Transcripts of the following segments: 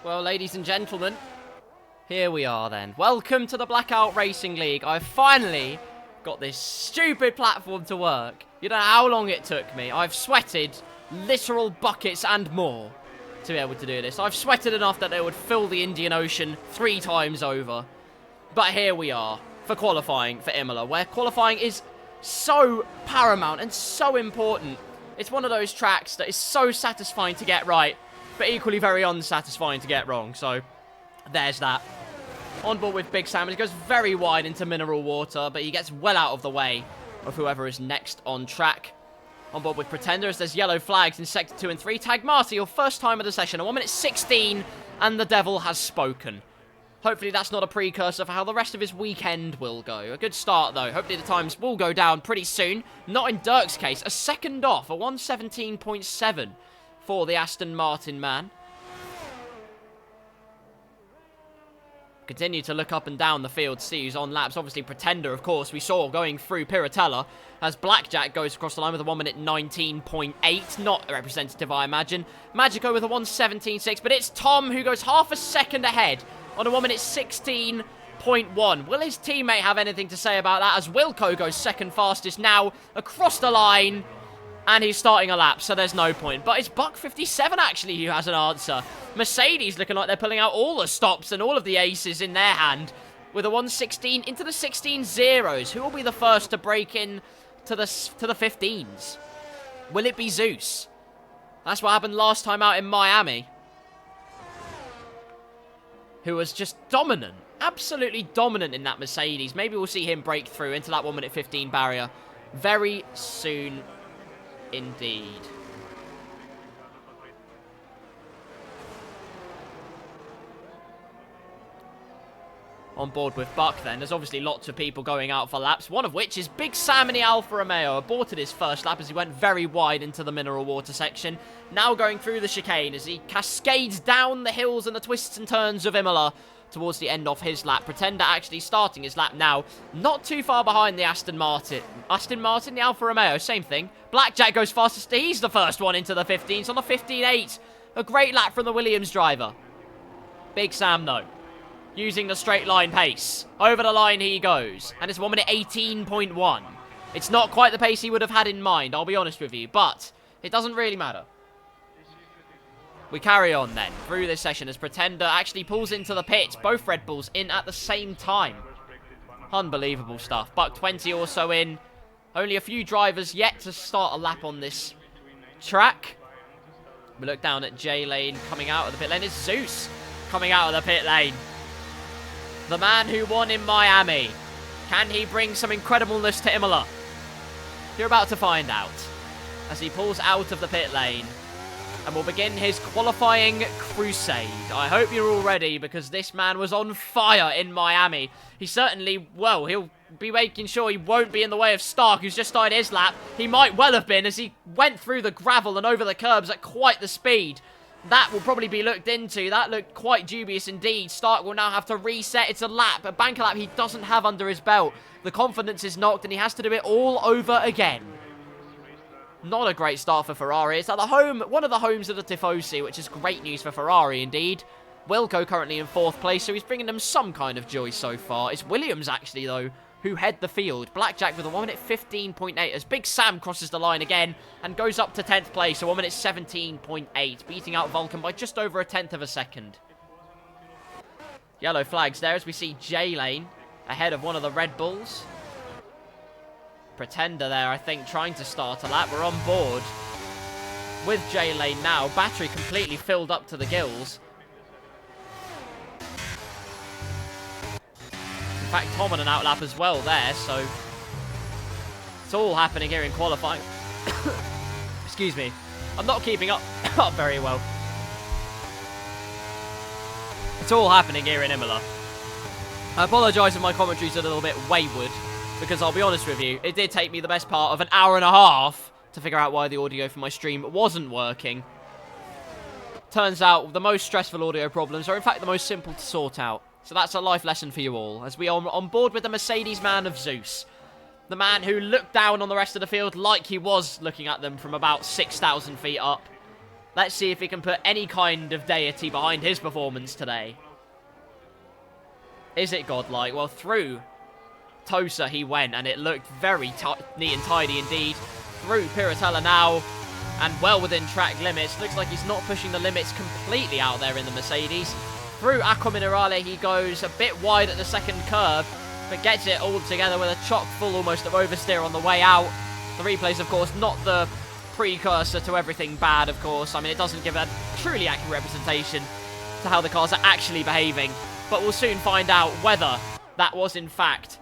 Well, ladies and gentlemen, here we are then. Welcome to the Blackout Racing League. I've finally got this stupid platform to work. You don't know how long it took me. I've sweated literal buckets and more to be able to do this. I've sweated enough that it would fill the Indian Ocean 3 times over. But here we are for qualifying for Imola, where qualifying is so paramount and so important. It's one of those tracks that is so satisfying to get right, but equally very unsatisfying to get wrong. So there's that. On board with Big Sam, he goes very wide into mineral water, but he gets well out of the way of whoever is next on track. On board with Pretender, as there's yellow flags in Sector 2 and 3. Tag Marty, your first time of the session, at 1 minute 16, and the devil has spoken. Hopefully that's not a precursor for how the rest of his weekend will go. A good start, though. Hopefully the times will go down pretty soon. Not in Dirk's case. A second off, a 1:17.7 for the Aston Martin man. Continue to look up and down the field, see who's on laps. Obviously, Pretender, of course, we saw going through Piratella, as Blackjack goes across the line with a 1 minute 19.8. Not representative, I imagine. Magico with a 1:17.6, but it's Tom who goes half a second ahead on a 1 minute 16.1. Will his teammate have anything to say about that, as Wilco goes second fastest now across the line, and he's starting a lap, so there's no point. But it's Buck57, actually, who has an answer. Mercedes looking like they're pulling out all the stops and all of the aces in their hand with a 1:16 into the 16 zeros. Who will be the first to break in to the 15s? Will it be Zeus? That's what happened last time out in Miami, who was just dominant, absolutely dominant in that Mercedes. Maybe we'll see him break through into that 1 minute 15 barrier very soon indeed. On board with Buck then, there's obviously lots of people going out for laps, one of which is Big Sam in the Alfa Romeo. Aborted his first lap as he went very wide into the mineral water section. Now going through the chicane as he cascades down the hills and the twists and turns of Imola towards the end of his lap. Pretender actually starting his lap now, not too far behind the Aston Martin. Aston Martin, the Alfa Romeo, same thing. Blackjack goes fastest. He's the first one into the 15s on a 15.8. A great lap from the Williams driver. Big Sam, though, using the straight line pace. Over the line he goes. And it's 1 minute 18.1. It's not quite the pace he would have had in mind, I'll be honest with you. But it doesn't really matter. We carry on then through this session as Pretender actually pulls into the pits. Both Red Bulls in at the same time. Unbelievable stuff. Buck 20 also in. Only a few drivers yet to start a lap on this track. We look down at J Lane coming out of the pit lane. It's Zeus coming out of the pit lane. The man who won in Miami. Can he bring some incredibleness to Imola? You're about to find out as he pulls out of the pit lane and will begin his qualifying crusade. I hope you're all ready, because this man was on fire in Miami. He certainly, well, he'll be making sure he won't be in the way of Stark, who's just started his lap. He might well have been, as he went through the gravel and over the curbs at quite the speed. That will probably be looked into. That looked quite dubious indeed. Stark will now have to reset. It's a lap, a banker lap he doesn't have under his belt. The confidence is knocked and he has to do it all over again. Not a great start for Ferrari. It's at the home, one of the homes of the Tifosi, which is great news for Ferrari indeed. Wilco currently in 4th place, so he's bringing them some kind of joy so far. It's Williams actually, though, who head the field. Blackjack with a 1 minute 15.8 as Big Sam crosses the line again and goes up to 10th place, so 1 minute 17.8, beating out Vulcan by just over a 10th of a second. Yellow flags there as we see J Lane ahead of one of the Red Bulls. Pretender there, I think, trying to start a lap. We're on board with J Lane now. Battery completely filled up to the gills. In fact, Tom on an outlap as well there, so it's all happening here in qualifying. Excuse me. I'm not keeping up very well. It's all happening here in Imola. I apologise if my commentary's a little bit wayward, because I'll be honest with you, it did take me the best part of an hour and a half to figure out why the audio for my stream wasn't working. Turns out the most stressful audio problems are in fact the most simple to sort out. So that's a life lesson for you all, as we are on board with the Mercedes man of Zeus. The man who looked down on the rest of the field like he was looking at them from about 6,000 feet up. Let's see if he can put any kind of deity behind his performance today. Is it godlike? Well, through Tosa he went, and it looked very neat and tidy indeed. Through Piratella now, and well within track limits. Looks like he's not pushing the limits completely out there in the Mercedes. Through Aqua Minerale he goes a bit wide at the second curve, but gets it all together with a chock full almost of oversteer on the way out. The replay's, of course, not the precursor to everything bad, of course. I mean, it doesn't give a truly accurate representation to how the cars are actually behaving. But we'll soon find out whether that was, in fact,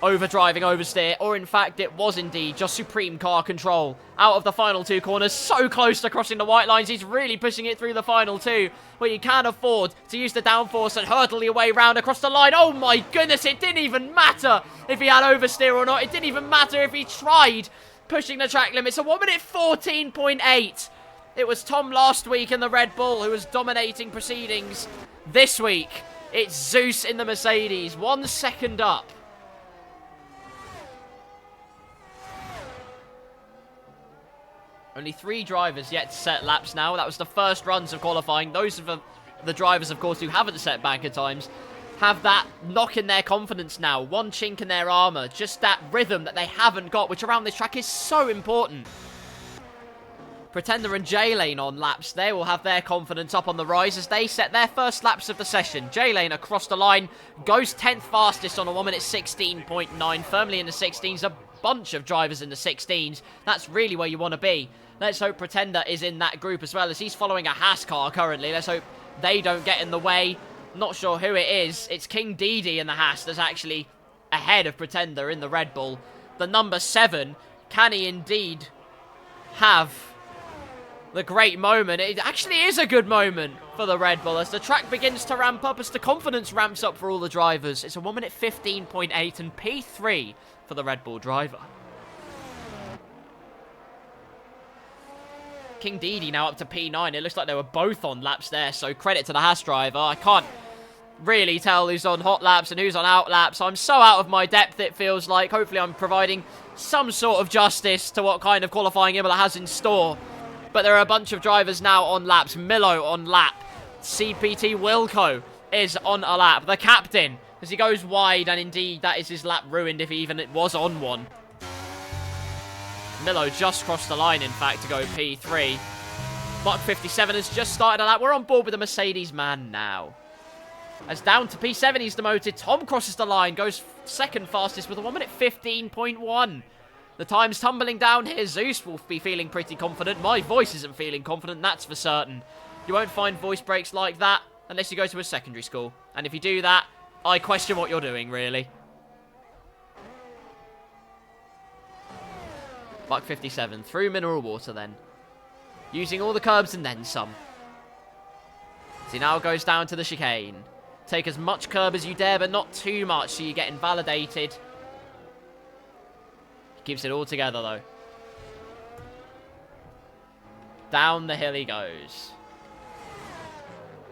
overdriving, oversteer, or in fact it was indeed just supreme car control. Out of the final two corners, so close to crossing the white lines. He's really pushing it through the final two, where you can afford to use the downforce and hurtle your way round across the line. Oh my goodness, it didn't even matter if he had oversteer or not. It didn't even matter if he tried pushing the track limits. A 1 minute 14.8. It was Tom last week in the Red Bull who was dominating proceedings. This week, it's Zeus in the Mercedes, 1 second up. Only 3 drivers yet to set laps now. That was the first runs of qualifying. Those of the drivers, of course, who haven't set banker times have that knock in their confidence now. One chink in their armour. Just that rhythm that they haven't got, which around this track is so important. Pretender and J-Lane on laps. They will have their confidence up on the rise as they set their first laps of the session. J-Lane across the line goes 10th fastest on a 1 minute 16.9. Firmly in the 16s. A bunch of drivers in the 16s. That's really where you want to be. Let's hope Pretender is in that group as well, as he's following a Haas car currently. Let's hope they don't get in the way. Not sure who it is. It's King Didi in the Haas that's actually ahead of Pretender in the Red Bull. The number 7, can he indeed have the great moment? It actually is a good moment for the Red Bull as the track begins to ramp up, as the confidence ramps up for all the drivers. It's a 1 minute 15.8 and P3 for the Red Bull driver. King Didi now up to P9. It looks like they were both on laps there, so credit to the Haas driver. I can't really tell who's on hot laps and who's on out laps. I'm so out of my depth, it feels like. Hopefully I'm providing some sort of justice to what kind of qualifying Imola has in store. But there are a bunch of drivers now on laps. Milo on lap. CPT Wilco is on a lap. The captain, as he goes wide, and indeed that is his lap ruined if he even was on one. Milo just crossed the line, in fact, to go P3. Mach 57 has just started a lap. We're on board with the Mercedes man now. As down to P7 he's demoted. Tom crosses the line, goes second fastest with a 1 minute 15.1. The time's tumbling down here. Zeus will be feeling pretty confident. My voice isn't feeling confident, that's for certain. You won't find voice breaks like that unless you go to a secondary school. And if you do that, I question what you're doing, really. Mach 57, through mineral water then. Using all the curbs and then some. So he now goes down to the chicane. Take as much curb as you dare, but not too much, so you get invalidated. Keeps it all together, though. Down the hill he goes.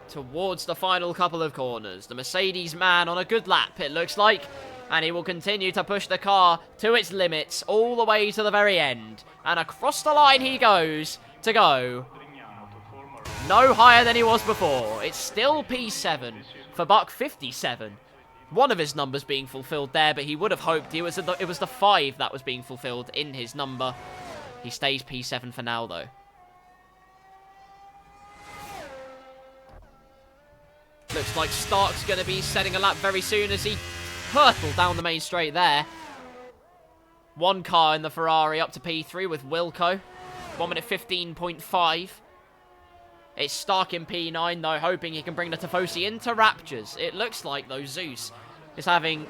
Towards the final couple of corners. The Mercedes man on a good lap, it looks like. And he will continue to push the car to its limits all the way to the very end. And across the line he goes to go no higher than he was before. It's still P7 for Buck 57. One of his numbers being fulfilled there, but he would have hoped it was the 5 that was being fulfilled in his number. He stays P7 for now, though. Looks like Stark's going to be setting a lap very soon as he hurtled down the main straight there. One car in the Ferrari up to P3 with Wilco. 1 minute 15.5. It's Stark in P9, though, hoping he can bring the Tifosi into Raptures. It looks like, though, Zeus is having,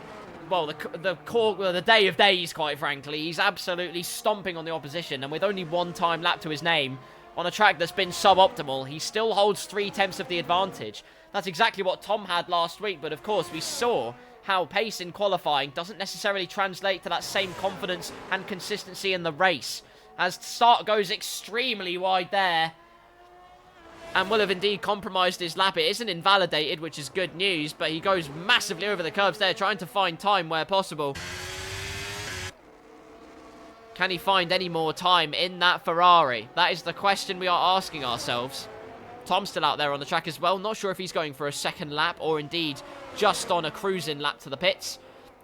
well, the day of days, quite frankly. He's absolutely stomping on the opposition, and with only one time lap to his name, on a track that's been suboptimal, he still holds 3/10 of the advantage. That's exactly what Tom had last week, but of course we saw how pace in qualifying doesn't necessarily translate to that same confidence and consistency in the race. As Stark goes extremely wide there, and will have indeed compromised his lap. It isn't invalidated, which is good news, but he goes massively over the curbs there, trying to find time where possible. Can he find any more time in that Ferrari? That is the question we are asking ourselves. Tom's still out there on the track as well. Not sure if he's going for a second lap or indeed just on a cruising lap to the pits.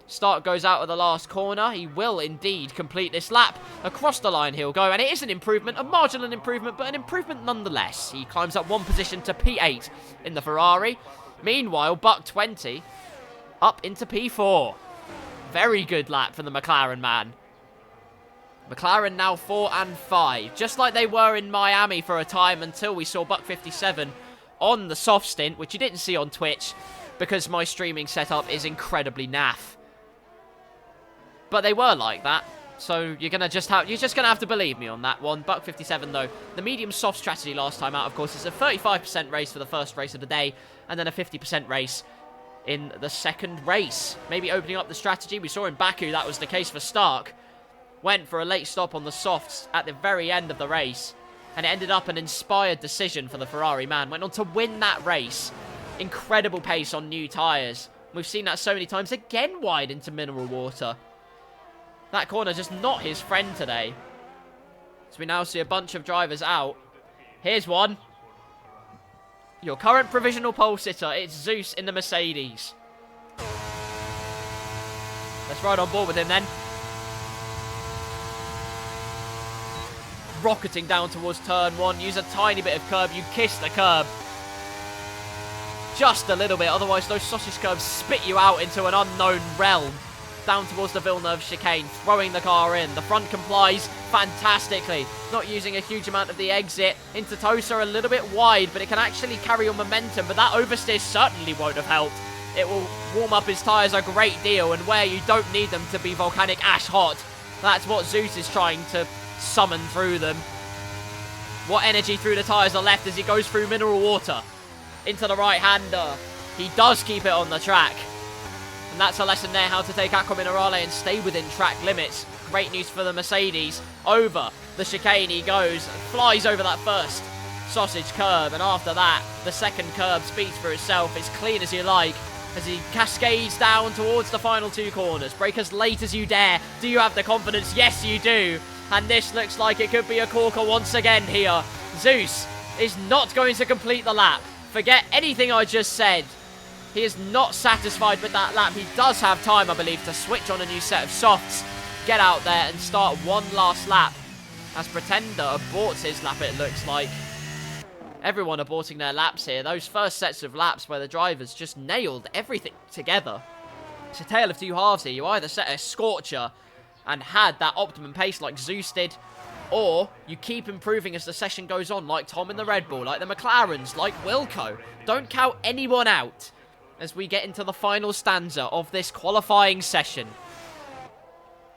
Stark goes out of the last corner. He will indeed complete this lap. Across the line he'll go, and it is an improvement, a marginal improvement, but an improvement nonetheless. He climbs up one position to P8 in the Ferrari. Meanwhile, Buck 20 up into P4. Very good lap for the McLaren man. McLaren now 4 and 5, just like they were in Miami for a time until we saw Buck 57 on the soft stint, which you didn't see on Twitch because my streaming setup is incredibly naff. But they were like that, so you're just gonna have to believe me on that one. Buck 57 though, the medium soft strategy last time out, of course, is a 35% race for the first race of the day, and then a 50% race in the second race. Maybe opening up the strategy. We saw in Baku that was the case for Stark. Went for a late stop on the softs at the very end of the race, and it ended up an inspired decision for the Ferrari man. Went on to win that race. Incredible pace on new tyres. We've seen that so many times. Again wide into mineral water. That corner just not his friend today. So we now see a bunch of drivers out. Here's one. Your current provisional pole sitter. It's Zeus in the Mercedes. Let's ride on board with him then. Rocketing down towards turn 1. Use a tiny bit of curb. You kiss the curb. Just a little bit. Otherwise, those sausage curbs spit you out into an unknown realm. Down towards the Villeneuve chicane. Throwing the car in. The front complies fantastically. Not using a huge amount of the exit. Into Tosa a little bit wide, but it can actually carry on momentum. But that oversteer certainly won't have helped. It will warm up his tyres a great deal. And where you don't need them to be volcanic ash hot, that's what Zeus is trying to summon through them. What energy through the tyres are left as he goes through mineral water into the right-hander. He does keep it on the track, and that's a lesson there, how to take Aqua Minerale and stay within track limits. Great news for the Mercedes. Over the chicane he goes, flies over that first sausage curb, and after that the second curb speaks for itself. It's clean as you like as he cascades down towards the final 2 corners. Brake as late as you dare. Do you have the confidence? Yes, you do. And this looks like it could be a corker once again here. Zeus is not going to complete the lap. Forget anything I just said. He is not satisfied with that lap. He does have time, I believe, to switch on a new set of softs, get out there and start one last lap. As Pretender aborts his lap, it looks like. Everyone aborting their laps here. Those first sets of laps where the drivers just nailed everything together. It's a tale of two halves here. You either set a scorcher and had that optimum pace like Zeus did, or you keep improving as the session goes on, like Tom in the Red Bull, like the McLarens, like Wilco. Don't count anyone out as we get into the final stanza of this qualifying session.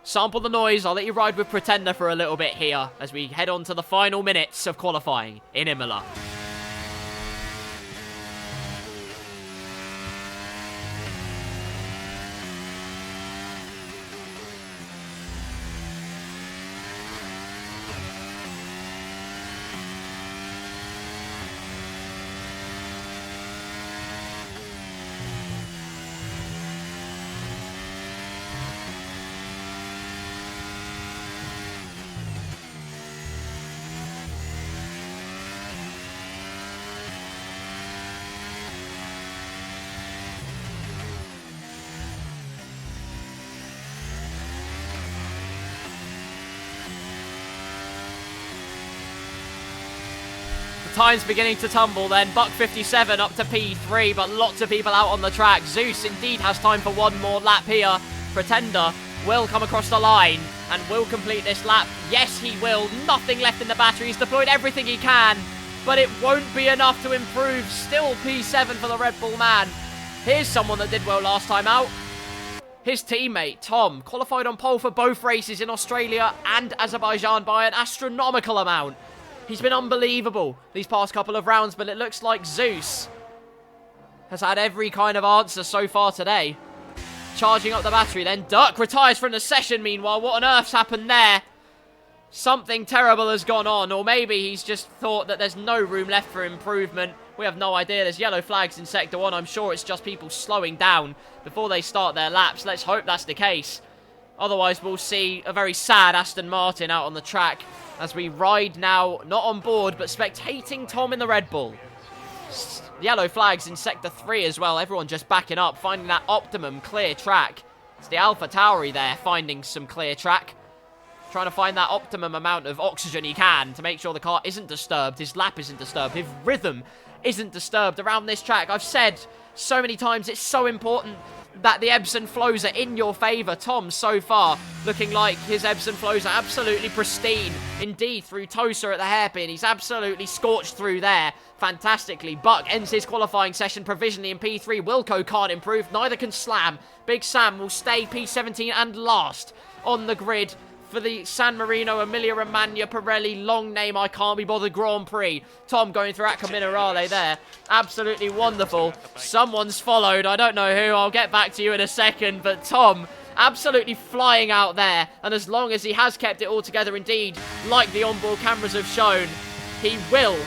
Sample the noise. I'll let you ride with Pretender for a little bit here as we head on to the final minutes of qualifying in Imola. Time's beginning to tumble then. Buck 57 up to P3, but lots of people out on the track. Zeus indeed has time for one more lap here. Pretender will come across the line and will complete this lap. Yes, he will. Nothing left in the battery. He's deployed everything he can, but it won't be enough to improve. Still P7 for the Red Bull man. Here's someone that did well last time out. His teammate, Tom, qualified on pole for both races in Australia and Azerbaijan by an astronomical amount. He's been unbelievable these past couple of rounds, but it looks like Zeus has had every kind of answer so far today. Charging up the battery then. Dirk retires from the session meanwhile. What on earth's happened there? Something terrible has gone on, or maybe he's just thought that there's no room left for improvement. We have no idea. There's yellow flags in Sector 1. I'm sure it's just people slowing down before they start their laps. Let's hope that's the case. Otherwise, we'll see a very sad Aston Martin out on the track as we ride now, not on board, but spectating Tom in the Red Bull. Yellow flags in Sector 3 as well. Everyone just backing up, finding that optimum clear track. It's the Alpha Tauri there, finding some clear track. Trying to find that optimum amount of oxygen he can to make sure the car isn't disturbed, his lap isn't disturbed, his rhythm isn't disturbed around this track. I've said so many times it's so important that the ebbs and flows are in your favour. Tom, so far, looking like his ebbs and flows are absolutely pristine. Indeed, through Tosa at the hairpin, he's absolutely scorched through there fantastically. Buck ends his qualifying session provisionally in P3. Wilco can't improve, neither can Slam. Big Sam will stay P17 and last on the grid for the San Marino Emilia-Romagna Pirelli long name I can't be bothered Grand Prix. Tom going through Acqua Minerale there. Absolutely wonderful. Someone's followed. I don't know who. I'll get back to you in a second. But Tom absolutely flying out there. And as long as he has kept it all together indeed, like the onboard cameras have shown, he will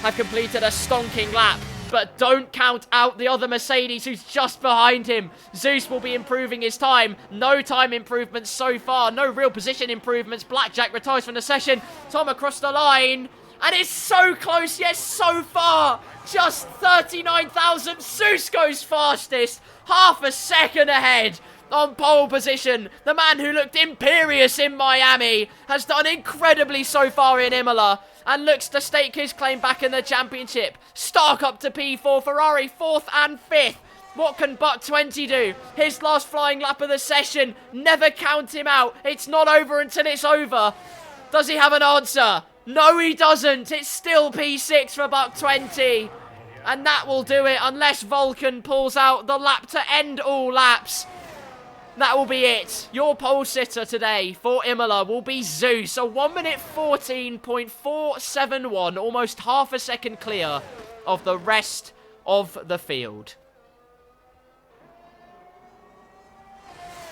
have completed a stonking lap. But don't count out the other Mercedes who's just behind him. Zeus will be improving his time. No time improvements so far. No real position improvements. Blackjack retires from the session. Tom across the line. And it's so close, yes, so far. Just 39,000. Zeus goes fastest. Half a second ahead. On pole position, the man who looked imperious in Miami has done incredibly so far in Imola and looks to stake his claim back in the championship. Stark up to P4, Ferrari 4th and 5th. What can Buck 20 do? His last flying lap of the session. Never count him out. It's not over until it's over. Does he have an answer? No, he doesn't. It's still P6 for Buck 20. And that will do it unless Vulcan pulls out the lap to end all laps. That will be it. Your pole sitter today for Imola will be Zeus. A 1 minute 14.471. Almost half a second clear of the rest of the field.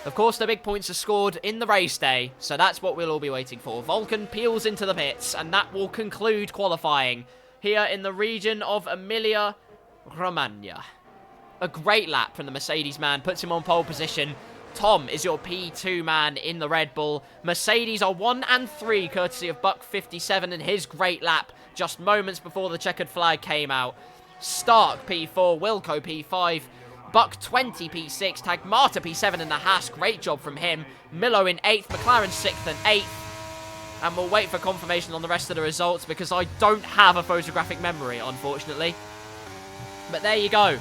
Of course, the big points are scored in the race day, so that's what we'll all be waiting for. Vulcan peels into the pits, and that will conclude qualifying here in the region of Emilia-Romagna. A great lap from the Mercedes man, puts him on pole position. Tom is your P2 man in the Red Bull. Mercedes are 1 and 3, courtesy of Buck 57 and his great lap just moments before the checkered flag came out. Stark P4, Wilco P5, Buck 20 P6, Tagmata P7 in the Haas. Great job from him. Milo in 8th, McLaren 6th and 8th. And we'll wait for confirmation on the rest of the results because I don't have a photographic memory, unfortunately. But there you go.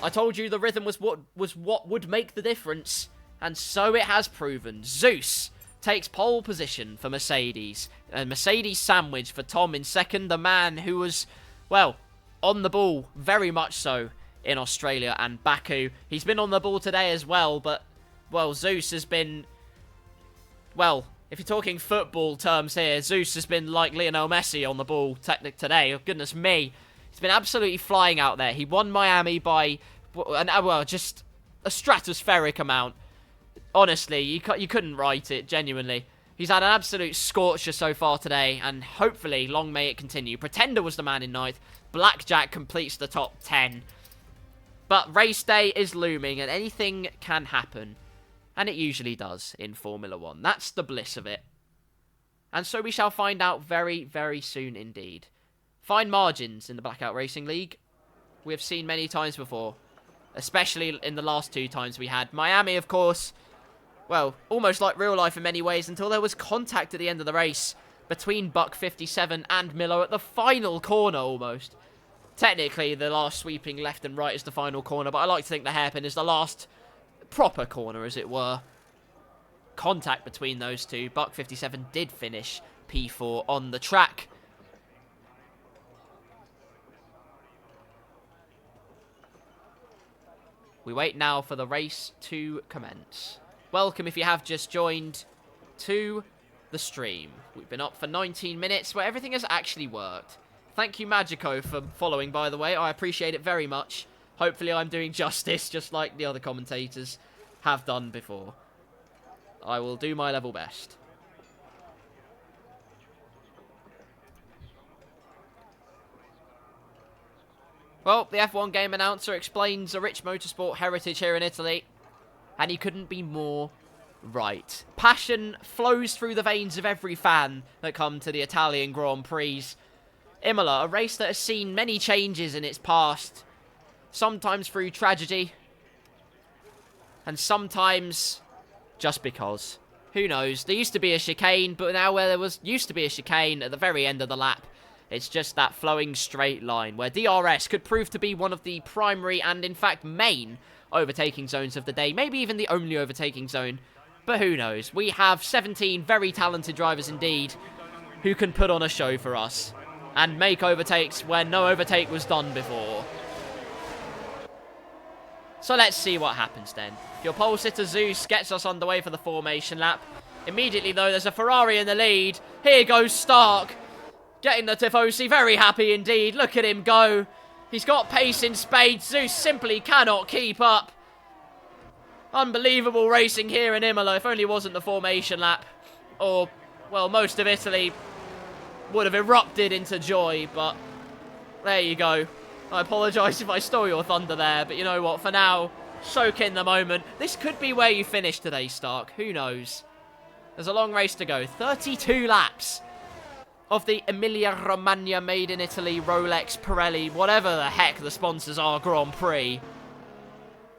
I told you the rhythm was what would make the difference, and so it has proven. Zeus takes pole position for Mercedes, and Mercedes sandwich for Tom in second, the man who was, well, on the ball, very much so, in Australia and Baku. He's been on the ball today as well, but, well, Zeus has been, well, if you're talking football terms here, Zeus has been like Lionel Messi on the ball today. Oh, goodness me. He's been absolutely flying out there. He won Miami by, well, just a stratospheric amount. Honestly, you couldn't write it, genuinely. He's had an absolute scorcher so far today, and hopefully, long may it continue. Pretender was the man in 9th. Blackjack completes the top 10. But race day is looming, and anything can happen. And it usually does in Formula 1. That's the bliss of it. And so we shall find out very, very soon indeed. Fine margins in the Blackout Racing League. We have seen many times before. Especially in the last 2 times we had. Miami, of course, well, almost like real life in many ways until there was contact at the end of the race between Buck 57 and Milo at the final corner almost. Technically, the last sweeping left and right is the final corner, but I like to think the hairpin is the last proper corner, as it were. Contact between those two. Buck 57 did finish P4 on the track. We wait now for the race to commence. Welcome if you have just joined to the stream. We've been up for 19 minutes where everything has actually worked. Thank you, Magico, for following, by the way. I appreciate it very much. Hopefully I'm doing justice, just like the other commentators have done before. I will do my level best. Well, the F1 game announcer explains a rich motorsport heritage here in Italy. And he couldn't be more right. Passion flows through the veins of every fan that come to the Italian Grand Prix. Imola, a race that has seen many changes in its past, sometimes through tragedy, and sometimes just because. Who knows? There used to be a chicane, but now where there used to be a chicane at the very end of the lap, it's just that flowing straight line where DRS could prove to be one of the primary and, in fact, main overtaking zones of the day. Maybe even the only overtaking zone, but who knows? We have 17 very talented drivers indeed who can put on a show for us and make overtakes where no overtake was done before. So let's see what happens then. Your pole sitter Zeus gets us underway for the formation lap. Immediately though, there's a Ferrari in the lead. Here goes Stark, getting the Tifosi, very happy indeed. Look at him go. He's got pace in spades. Zeus simply cannot keep up. Unbelievable racing here in Imola. If only it wasn't the formation lap. Or, well, most of Italy would have erupted into joy, but there you go. I apologise if I stole your thunder there, but you know what? For now, soak in the moment. This could be where you finish today, Stark. Who knows? There's a long race to go. 32 laps of the Emilia-Romagna made in Italy, Rolex, Pirelli, whatever the heck the sponsors are, Grand Prix.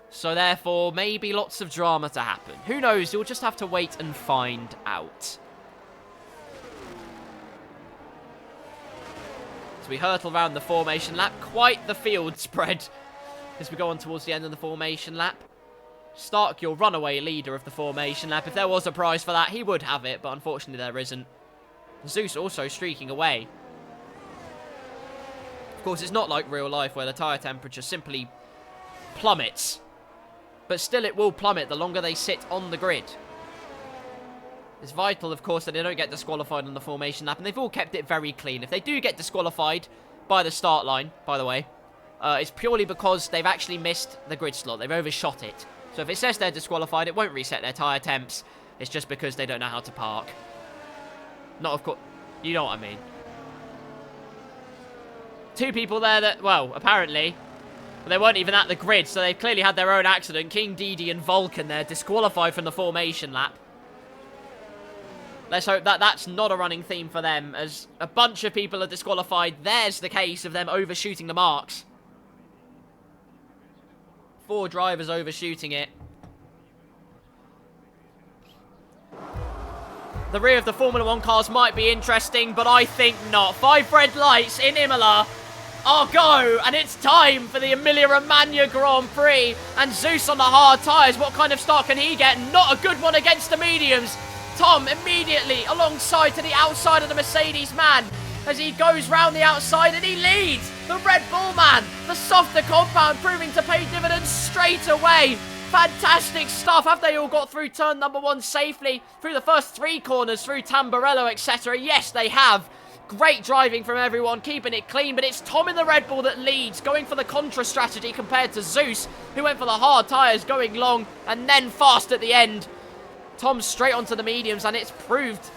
So therefore, maybe lots of drama to happen. Who knows? You'll just have to wait and find out. We hurtle around the formation lap. Quite the field spread as we go on towards the end of the formation lap. Stark, your runaway leader of the formation lap. If there was a prize for that, he would have it, but unfortunately there isn't. Zeus also streaking away. Of course, it's not like real life where the tyre temperature simply plummets. But still it will plummet the longer they sit on the grid. It's vital, of course, that they don't get disqualified on the formation lap, and they've all kept it very clean. If they do get disqualified by the start line, by the way, it's purely because they've actually missed the grid slot. They've overshot it. So if it says they're disqualified, it won't reset their tyre temps. It's just because they don't know how to park. Not, of course, you know what I mean. Two people there that, well, apparently, they weren't even at the grid, so they've clearly had their own accident. King Didi and Vulcan, they're disqualified from the formation lap. Let's hope that that's not a running theme for them, as a bunch of people are disqualified. There's the case of them overshooting the marks. 4 drivers overshooting it. The rear of the Formula 1 cars might be interesting, but I think not. 5 red lights in Imola are go, and it's time for the Emilia-Romagna Grand Prix. And Zeus on the hard tyres, what kind of start can he get? Not a good one against the mediums. Tom immediately alongside to the outside of the Mercedes man as he goes round the outside and he leads the Red Bull man. The softer compound proving to pay dividends straight away. Fantastic stuff. Have they all got through turn number 1 safely? Through the first 3 corners, through Tamburello, etc. Yes, they have. Great driving from everyone, keeping it clean, but it's Tom in the Red Bull that leads, going for the contra strategy compared to Zeus, who went for the hard tyres, going long and then fast at the end. Tom straight onto the mediums, and it's proved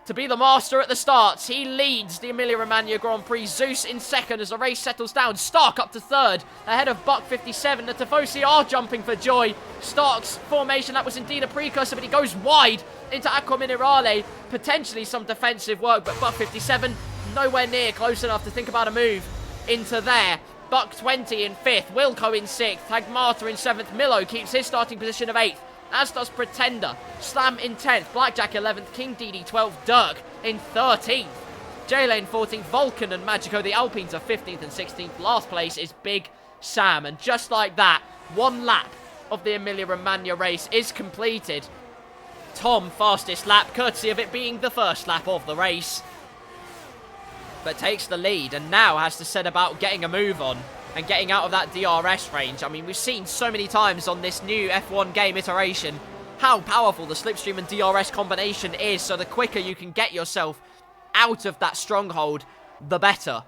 to be the master at the starts. He leads the Emilia-Romagna Grand Prix. Zeus in second as the race settles down. Stark up to third, ahead of Buck 57. The Tifosi are jumping for joy. Stark's formation, that was indeed a precursor, but he goes wide into Acqua Minerale. Potentially some defensive work, but Buck 57 nowhere near close enough to think about a move into there. Buck 20 in 5th, Wilco in 6th, Tagmata in 7th. Milo keeps his starting position of 8th. As does Pretender. Slam in 10th. Blackjack 11th. King Didi 12th. Dirk in 13th. J-Lane 14th. Vulcan and Magico, the Alpines, are 15th and 16th. Last place is Big Sam. And just like that, 1 lap of the Emilia-Romagna race is completed. Tom, fastest lap, courtesy of it being the first lap of the race. But takes the lead and now has to set about getting a move on and getting out of that DRS range. I mean, we've seen so many times on this new F1 game iteration how powerful the slipstream and DRS combination is, so the quicker you can get yourself out of that stronghold, the better.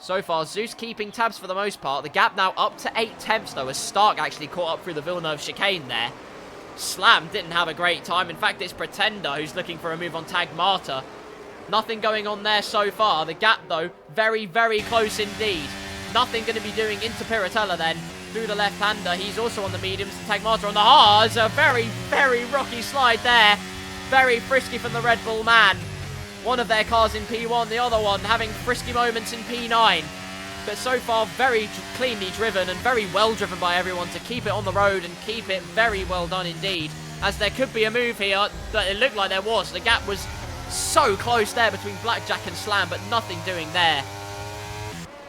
So far, Zeus keeping tabs for the most part. The gap now up to 8 tenths, though, as Stark actually caught up through the Villeneuve chicane there. Slam didn't have a great time. In fact, it's Pretender who's looking for a move on Tagmata. Nothing going on there so far. The gap, though, very, very close indeed. Nothing going to be doing into Piratella then. through the left-hander. He's also on the mediums. Tagmata on the hards. A very, very rocky slide there. Very frisky from the Red Bull man. One of their cars in P1, the other one having frisky moments in P9. But so far, very cleanly driven and very well driven by everyone to keep it on the road and keep it very well done indeed. As there could be a move here, that it looked like there was. The gap was so close there between Blackjack and Slam, but nothing doing there.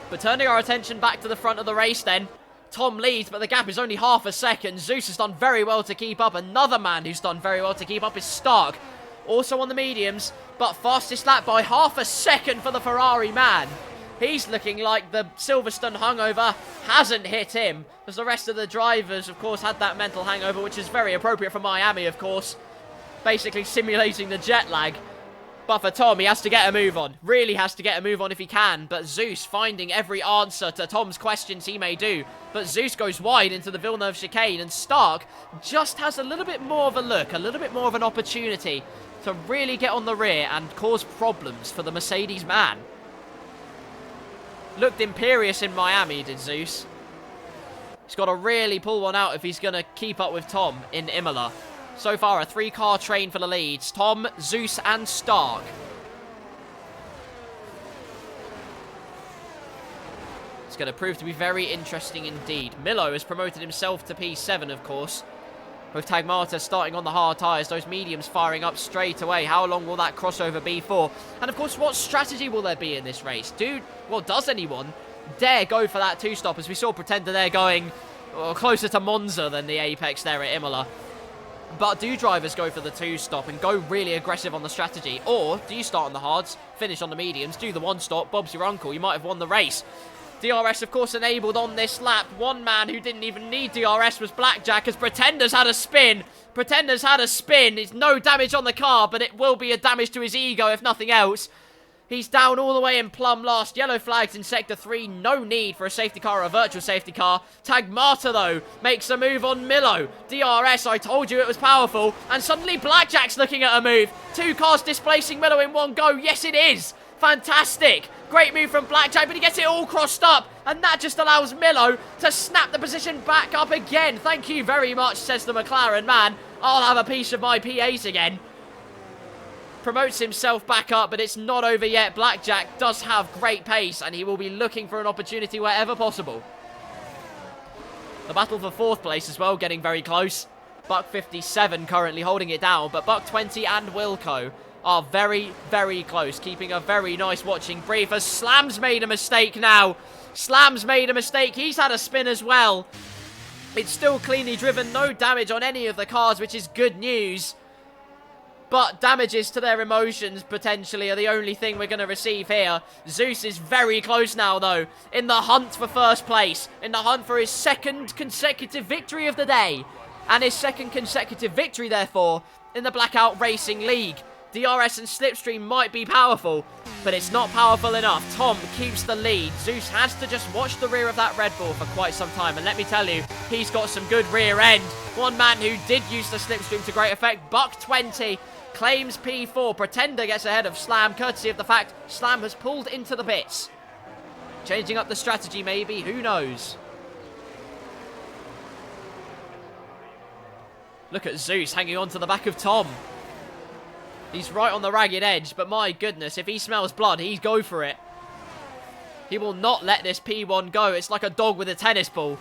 But turning our attention back to the front of the race then, Tom leads, but the gap is only half a second. Zeus has done very well to keep up. Another man who's done very well to keep up is Stark. Also on the mediums, but fastest lap by half a second for the Ferrari man. He's looking like the Silverstone hangover hasn't hit him, as the rest of the drivers, of course, had that mental hangover, which is very appropriate for Miami, of course. Basically simulating the jet lag. But for Tom, he has to get a move on. Really has to get a move on if he can. But Zeus finding every answer to Tom's questions he may do. But Zeus goes wide into the Villeneuve chicane. And Stark just has a little bit more of a look, a little bit more of an opportunity to really get on the rear and cause problems for the Mercedes man. Looked imperious in Miami, did Zeus. He's got to really pull one out if he's going to keep up with Tom in Imola. So far, a 3-car train for the leads. Tom, Zeus, and Stark. It's going to prove to be very interesting indeed. Milo has promoted himself to P7, of course. With Tagmata starting on the hard tyres, those mediums firing up straight away. How long will that crossover be for? And of course, what strategy will there be in this race? Does anyone dare go for that 2-stop? As we saw Pretender there going closer to Monza than the Apex there at Imola. But do drivers go for the 2-stop and go really aggressive on the strategy? Or do you start on the hards, finish on the mediums, do the 1-stop, Bob's your uncle, you might have won the race. DRS, of course, enabled on this lap. One man who didn't even need DRS was Blackjack, as Pretender's had a spin. Pretender's had a spin. It's no damage on the car, but it will be a damage to his ego, if nothing else. He's down all the way in plumb last. Yellow flags in Sector 3. No need for a safety car or a virtual safety car. Tagmata, though, makes a move on Milo. DRS, I told you it was powerful. And suddenly Blackjack's looking at a move. 2 cars displacing Milo in one go. Yes, it is. Fantastic. Great move from Blackjack, but he gets it all crossed up. And that just allows Milo to snap the position back up again. Thank you very much, says the McLaren man. I'll have a piece of my P8 again. Promotes himself back up, but it's not over yet. Blackjack does have great pace, and he will be looking for an opportunity wherever possible. The battle for 4th place as well, getting very close. Buck 57 currently holding it down, but Buck 20 and Wilco are very, very close, keeping a very nice watching brief as Slam's made a mistake now. Slam's made a mistake. He's had a spin as well. It's still cleanly driven, no damage on any of the cars, which is good news. But damages to their emotions, potentially, are the only thing we're going to receive here. Zeus is very close now, though, in the hunt for 1st place. In the hunt for his 2nd consecutive victory of the day. And his 2nd consecutive victory, therefore, in the Blackout Racing League. DRS and Slipstream might be powerful, but it's not powerful enough. Tom keeps the lead. Zeus has to just watch the rear of that Red Bull for quite some time. And let me tell you, he's got some good rear end. One man who did use the Slipstream to great effect, Buck 20... claims P4. Pretender gets ahead of Slam, courtesy of the fact Slam has pulled into the pits. Changing up the strategy, maybe. Who knows? Look at Zeus hanging on to the back of Tom. He's right on the ragged edge, but my goodness, if he smells blood, he'd go for it. He will not let this P1 go. It's like a dog with a tennis ball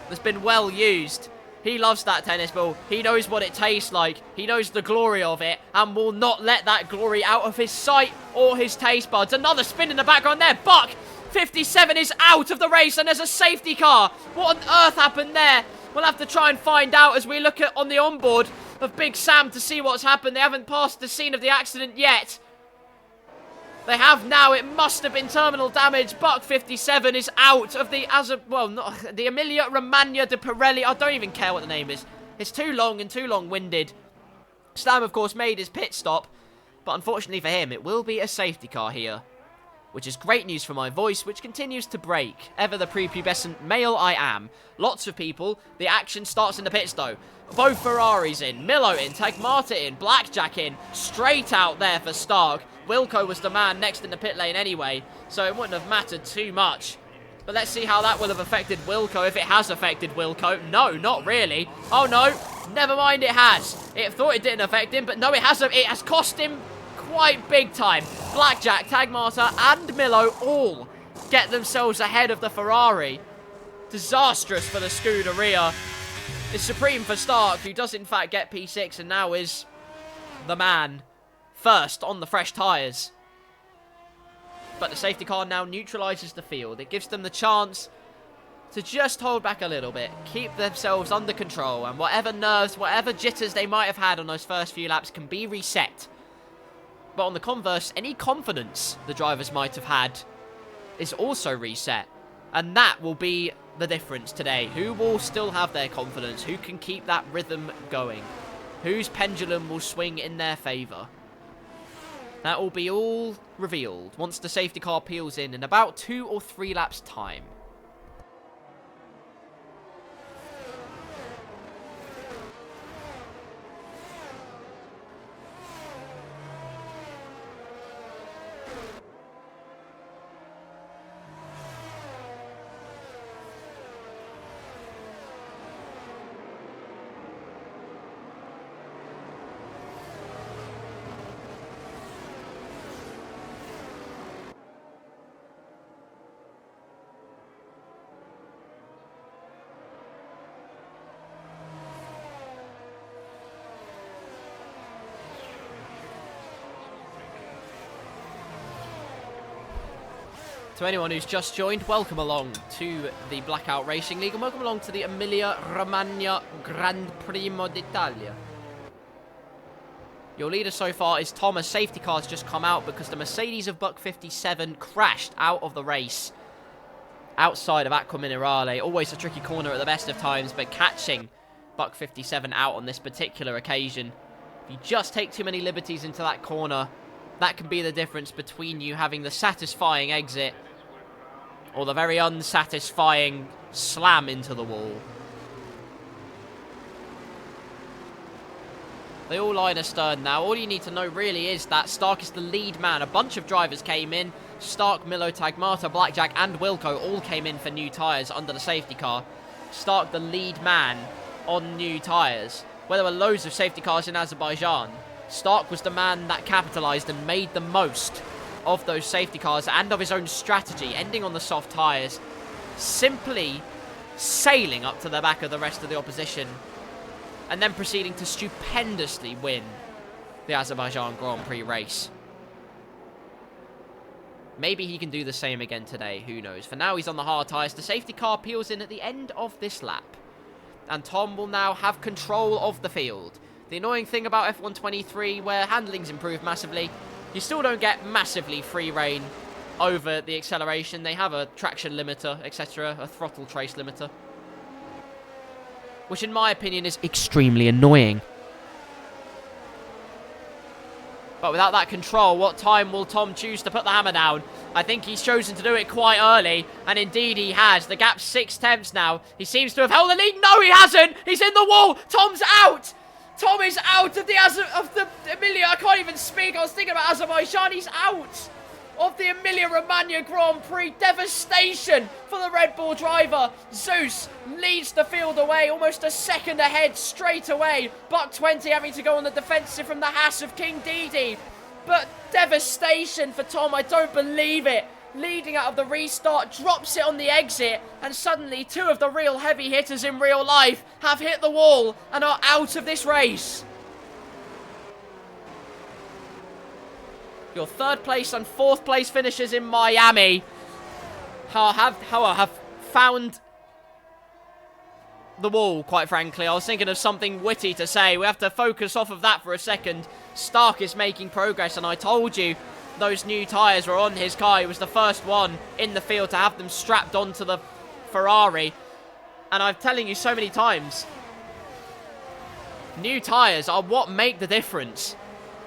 that's been well used. He loves that tennis ball. He knows what it tastes like. He knows the glory of it and will not let that glory out of his sight or his taste buds. Another spin in the background there. Buck 57 is out of the race and there's a safety car. What on earth happened there? We'll have to try and find out as we look at on the onboard of Big Sam to see what's happened. They haven't passed the scene of the accident yet. They have now. It must have been terminal damage. Buck 57 is out of the the Emilia Romagna de Pirelli. I don't even care what the name is. It's too long and too long-winded. Slam, of course, made his pit stop, but unfortunately for him, it will be a safety car here, which is great news for my voice, which continues to break. Ever the prepubescent male I am. Lots of people. The action starts in the pits, though. Both Ferraris in. Milo in. Tagmata in. Blackjack in. Straight out there for Stark. Wilco was the man next in the pit lane anyway, so it wouldn't have mattered too much. But let's see how that will have affected Wilco, if it has affected Wilco. No, not really. Oh, no. Never mind, it has. It thought it didn't affect him, but no, it hasn't. It has cost him quite big time. Blackjack, Tagmata, and Milo all get themselves ahead of the Ferrari. Disastrous for the Scuderia. It's supreme for Stark, who does in fact get P6 and now is the man. First on the fresh tyres. But the safety car now neutralises the field. It gives them the chance to just hold back a little bit, keep themselves under control, and whatever nerves, whatever jitters they might have had on those first few laps can be reset. But on the converse, any confidence the drivers might have had is also reset. And that will be the difference today. Who will still have their confidence? Who can keep that rhythm going? Whose pendulum will swing in their favour? That will be all revealed once the safety car peels in about 2 or 3 laps' time. To anyone who's just joined, welcome along to the Blackout Racing League and welcome along to the Emilia-Romagna Grand Primo d'Italia. Your leader so far is Tom, as safety cars just come out because the Mercedes of Buck 57 crashed out of the race outside of Acqua Minerale. Always a tricky corner at the best of times, but catching Buck 57 out on this particular occasion. If you just take too many liberties into that corner, that can be the difference between you having the satisfying exit or the very unsatisfying slam into the wall. They all line astern now. All you need to know really is that Stark is the lead man. A bunch of drivers came in. Stark, Milo, Tagmata, Blackjack and Wilco all came in for new tyres under the safety car. Stark the lead man on new tyres. Where there were loads of safety cars in Azerbaijan, Stark was the man that capitalised and made the most of those safety cars and of his own strategy, ending on the soft tyres, simply sailing up to the back of the rest of the opposition, and then proceeding to stupendously win the Azerbaijan Grand Prix race. Maybe he can do the same again today, who knows. For now, he's on the hard tyres. The safety car peels in at the end of this lap, and Tom will now have control of the field. The annoying thing about F1 23, where handling's improved massively, you still don't get massively free rein over the acceleration. They have a traction limiter, etc., a throttle trace limiter, which in my opinion is extremely annoying. But without that control, what time will Tom choose to put the hammer down? I think he's chosen to do it quite early, and indeed he has. The gap's 6 tenths now. He seems to have held the lead. No, he hasn't! He's in the wall! Tom's out! Tom is out of the Emilia. I can't even speak. I was thinking about Azerbaijan. He's out of the Emilia-Romagna Grand Prix. Devastation for the Red Bull driver. Zeus leads the field away, almost a second ahead straight away. Buck 20 having to go on the defensive from the Haas of King Didi. But devastation for Tom. I don't believe it. Leading out of the restart, drops it on the exit, and suddenly 2 of the real heavy hitters in real life have hit the wall and are out of this race. Your 3rd place and 4th place finishers in Miami have found the wall, quite frankly. I was thinking of something witty to say. We have to focus off of that for a second. Stark is making progress, and I told you those new tyres were on his car. He was the first one in the field to have them strapped onto the Ferrari. And I'm telling you so many times, new tyres are what make the difference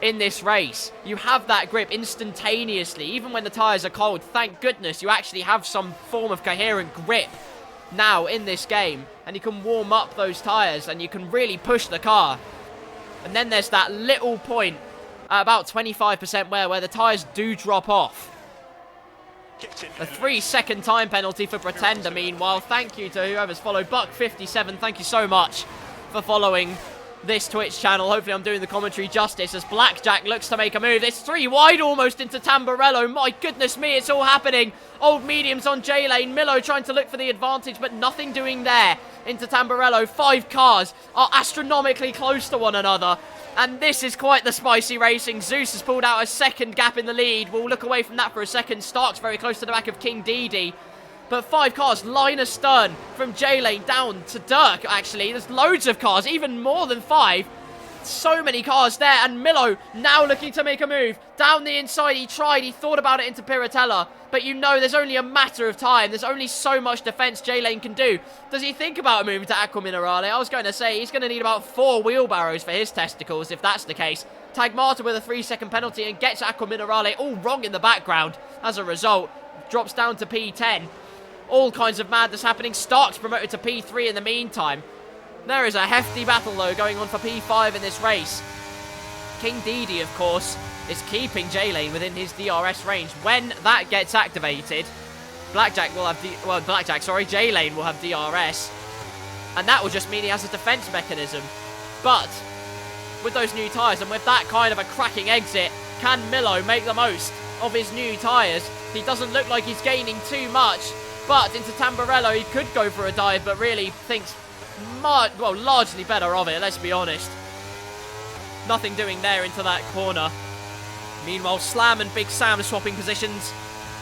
in this race. You have that grip instantaneously. Even when the tyres are cold, thank goodness you actually have some form of coherent grip now in this game. And you can warm up those tyres and you can really push the car. And then there's that little point at about 25% where the tyres do drop off. A 3-second time penalty for Pretender, meanwhile. Thank you to whoever's followed. Buck57, thank you so much for following this Twitch channel. Hopefully I'm doing the commentary justice as Blackjack looks to make a move. It's 3 wide almost into Tamburello. My goodness me, it's all happening. Old mediums on J-Lane. Milo trying to look for the advantage, but nothing doing there into Tamburello. 5 cars are astronomically close to one another. And this is quite the spicy racing. Zeus has pulled out a second gap in the lead. We'll look away from that for a second. Stark's very close to the back of King Didi. But 5 cars, line astern from J-Lane down to Dirk, actually. There's loads of cars, even more than 5. So many cars there, and Milo now looking to make a move. Down the inside, he tried, he thought about it into Piratella. But you know, there's only a matter of time. There's only so much defense J-Lane can do. Does he think about moving to Aqua Minerale? I was going to say, he's going to need about 4 wheelbarrows for his testicles, if that's the case. Tagmata with a 3-second penalty and gets Aqua Minerale all wrong in the background. As a result, drops down to P10. All kinds of madness happening. Stark's promoted to P3 in the meantime. There is a hefty battle, though, going on for P5 in this race. King Didi, of course, is keeping J-Lane within his DRS range. When that gets activated, J-Lane will have DRS. And that will just mean he has a defense mechanism. But with those new tyres and with that kind of a cracking exit, can Milo make the most of his new tyres? He doesn't look like he's gaining too much. But into Tamburello, he could go for a dive, but really thinks largely better of it, let's be honest. Nothing doing there into that corner. Meanwhile, Slam and Big Sam are swapping positions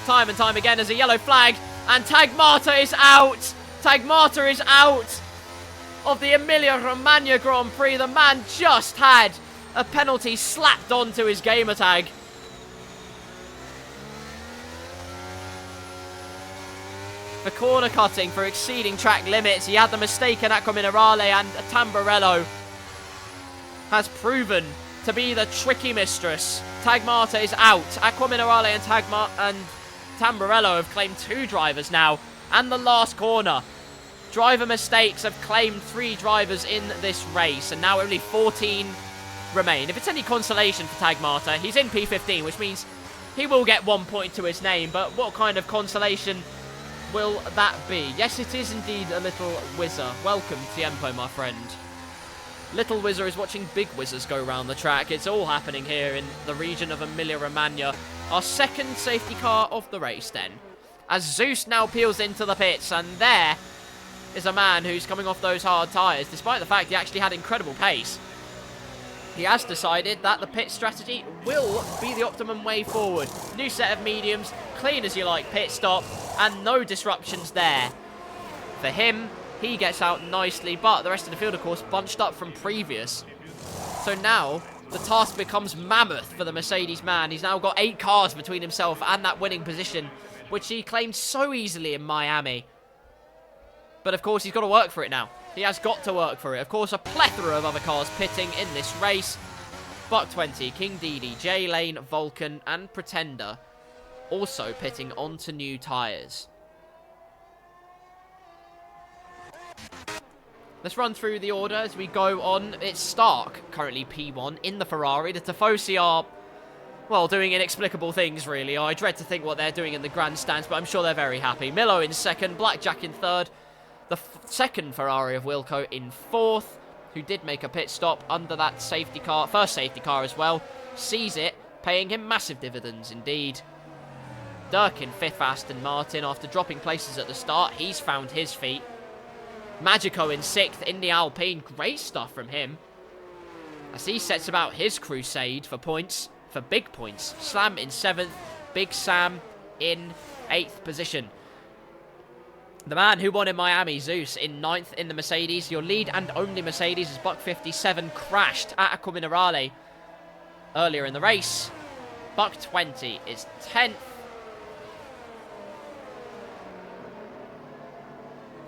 time and time again as a yellow flag. And Tagmata is out. Tagmata is out of the Emilia-Romagna Grand Prix. The man just had a penalty slapped onto his gamer tag. For corner cutting, for exceeding track limits. He had the mistake in Aqua Minerale, and Tamburello has proven to be the tricky mistress. Tagmata is out. Aqua Minerale and Tamburello have claimed 2 drivers now. And the last corner. Driver mistakes have claimed 3 drivers in this race, and now only 14 remain. If it's any consolation for Tagmata, he's in P15, which means he will get 1 point to his name, but what kind of consolation will that be? Yes, it is indeed a little whizzer. Welcome, Tiempo, my friend. Little Whizzer is watching big whizzers go around the track. It's all happening here in the region of Emilia-Romagna. Our second safety car of the race, then. As Zeus now peels into the pits, and there is a man who's coming off those hard tyres, despite the fact he actually had incredible pace. He has decided that the pit strategy will be the optimum way forward. New set of mediums, clean as you like pit stop, and no disruptions there. For him, he gets out nicely, but the rest of the field, of course, bunched up from previous. So now, the task becomes mammoth for the Mercedes man. He's now got 8 cars between himself and that winning position, which he claimed so easily in Miami. But of course, he's got to work for it now. He has got to work for it. Of course, a plethora of other cars pitting in this race. Buck20, King Didi, J-Lane, Vulcan, and Pretender also pitting onto new tyres. Let's run through the order as we go on. It's Stark, currently P1 in the Ferrari. The Tifosi are, well, doing inexplicable things, really. I dread to think what they're doing in the grandstands, but I'm sure they're very happy. Milo in second, Blackjack in third. The second Ferrari of Wilco in fourth, who did make a pit stop under that safety car, first safety car as well. Sees it, paying him massive dividends indeed. Dirk in fifth for Aston Martin after dropping places at the start. He's found his feet. Magico in sixth in the Alpine. Great stuff from him, as he sets about his crusade for points, for big points. Slam in seventh, Big Sam in eighth position. The man who won in Miami, Zeus, in ninth in the Mercedes. Your lead and only Mercedes as Buck57 crashed at Aqua Minerale earlier in the race. Buck20 is 10th.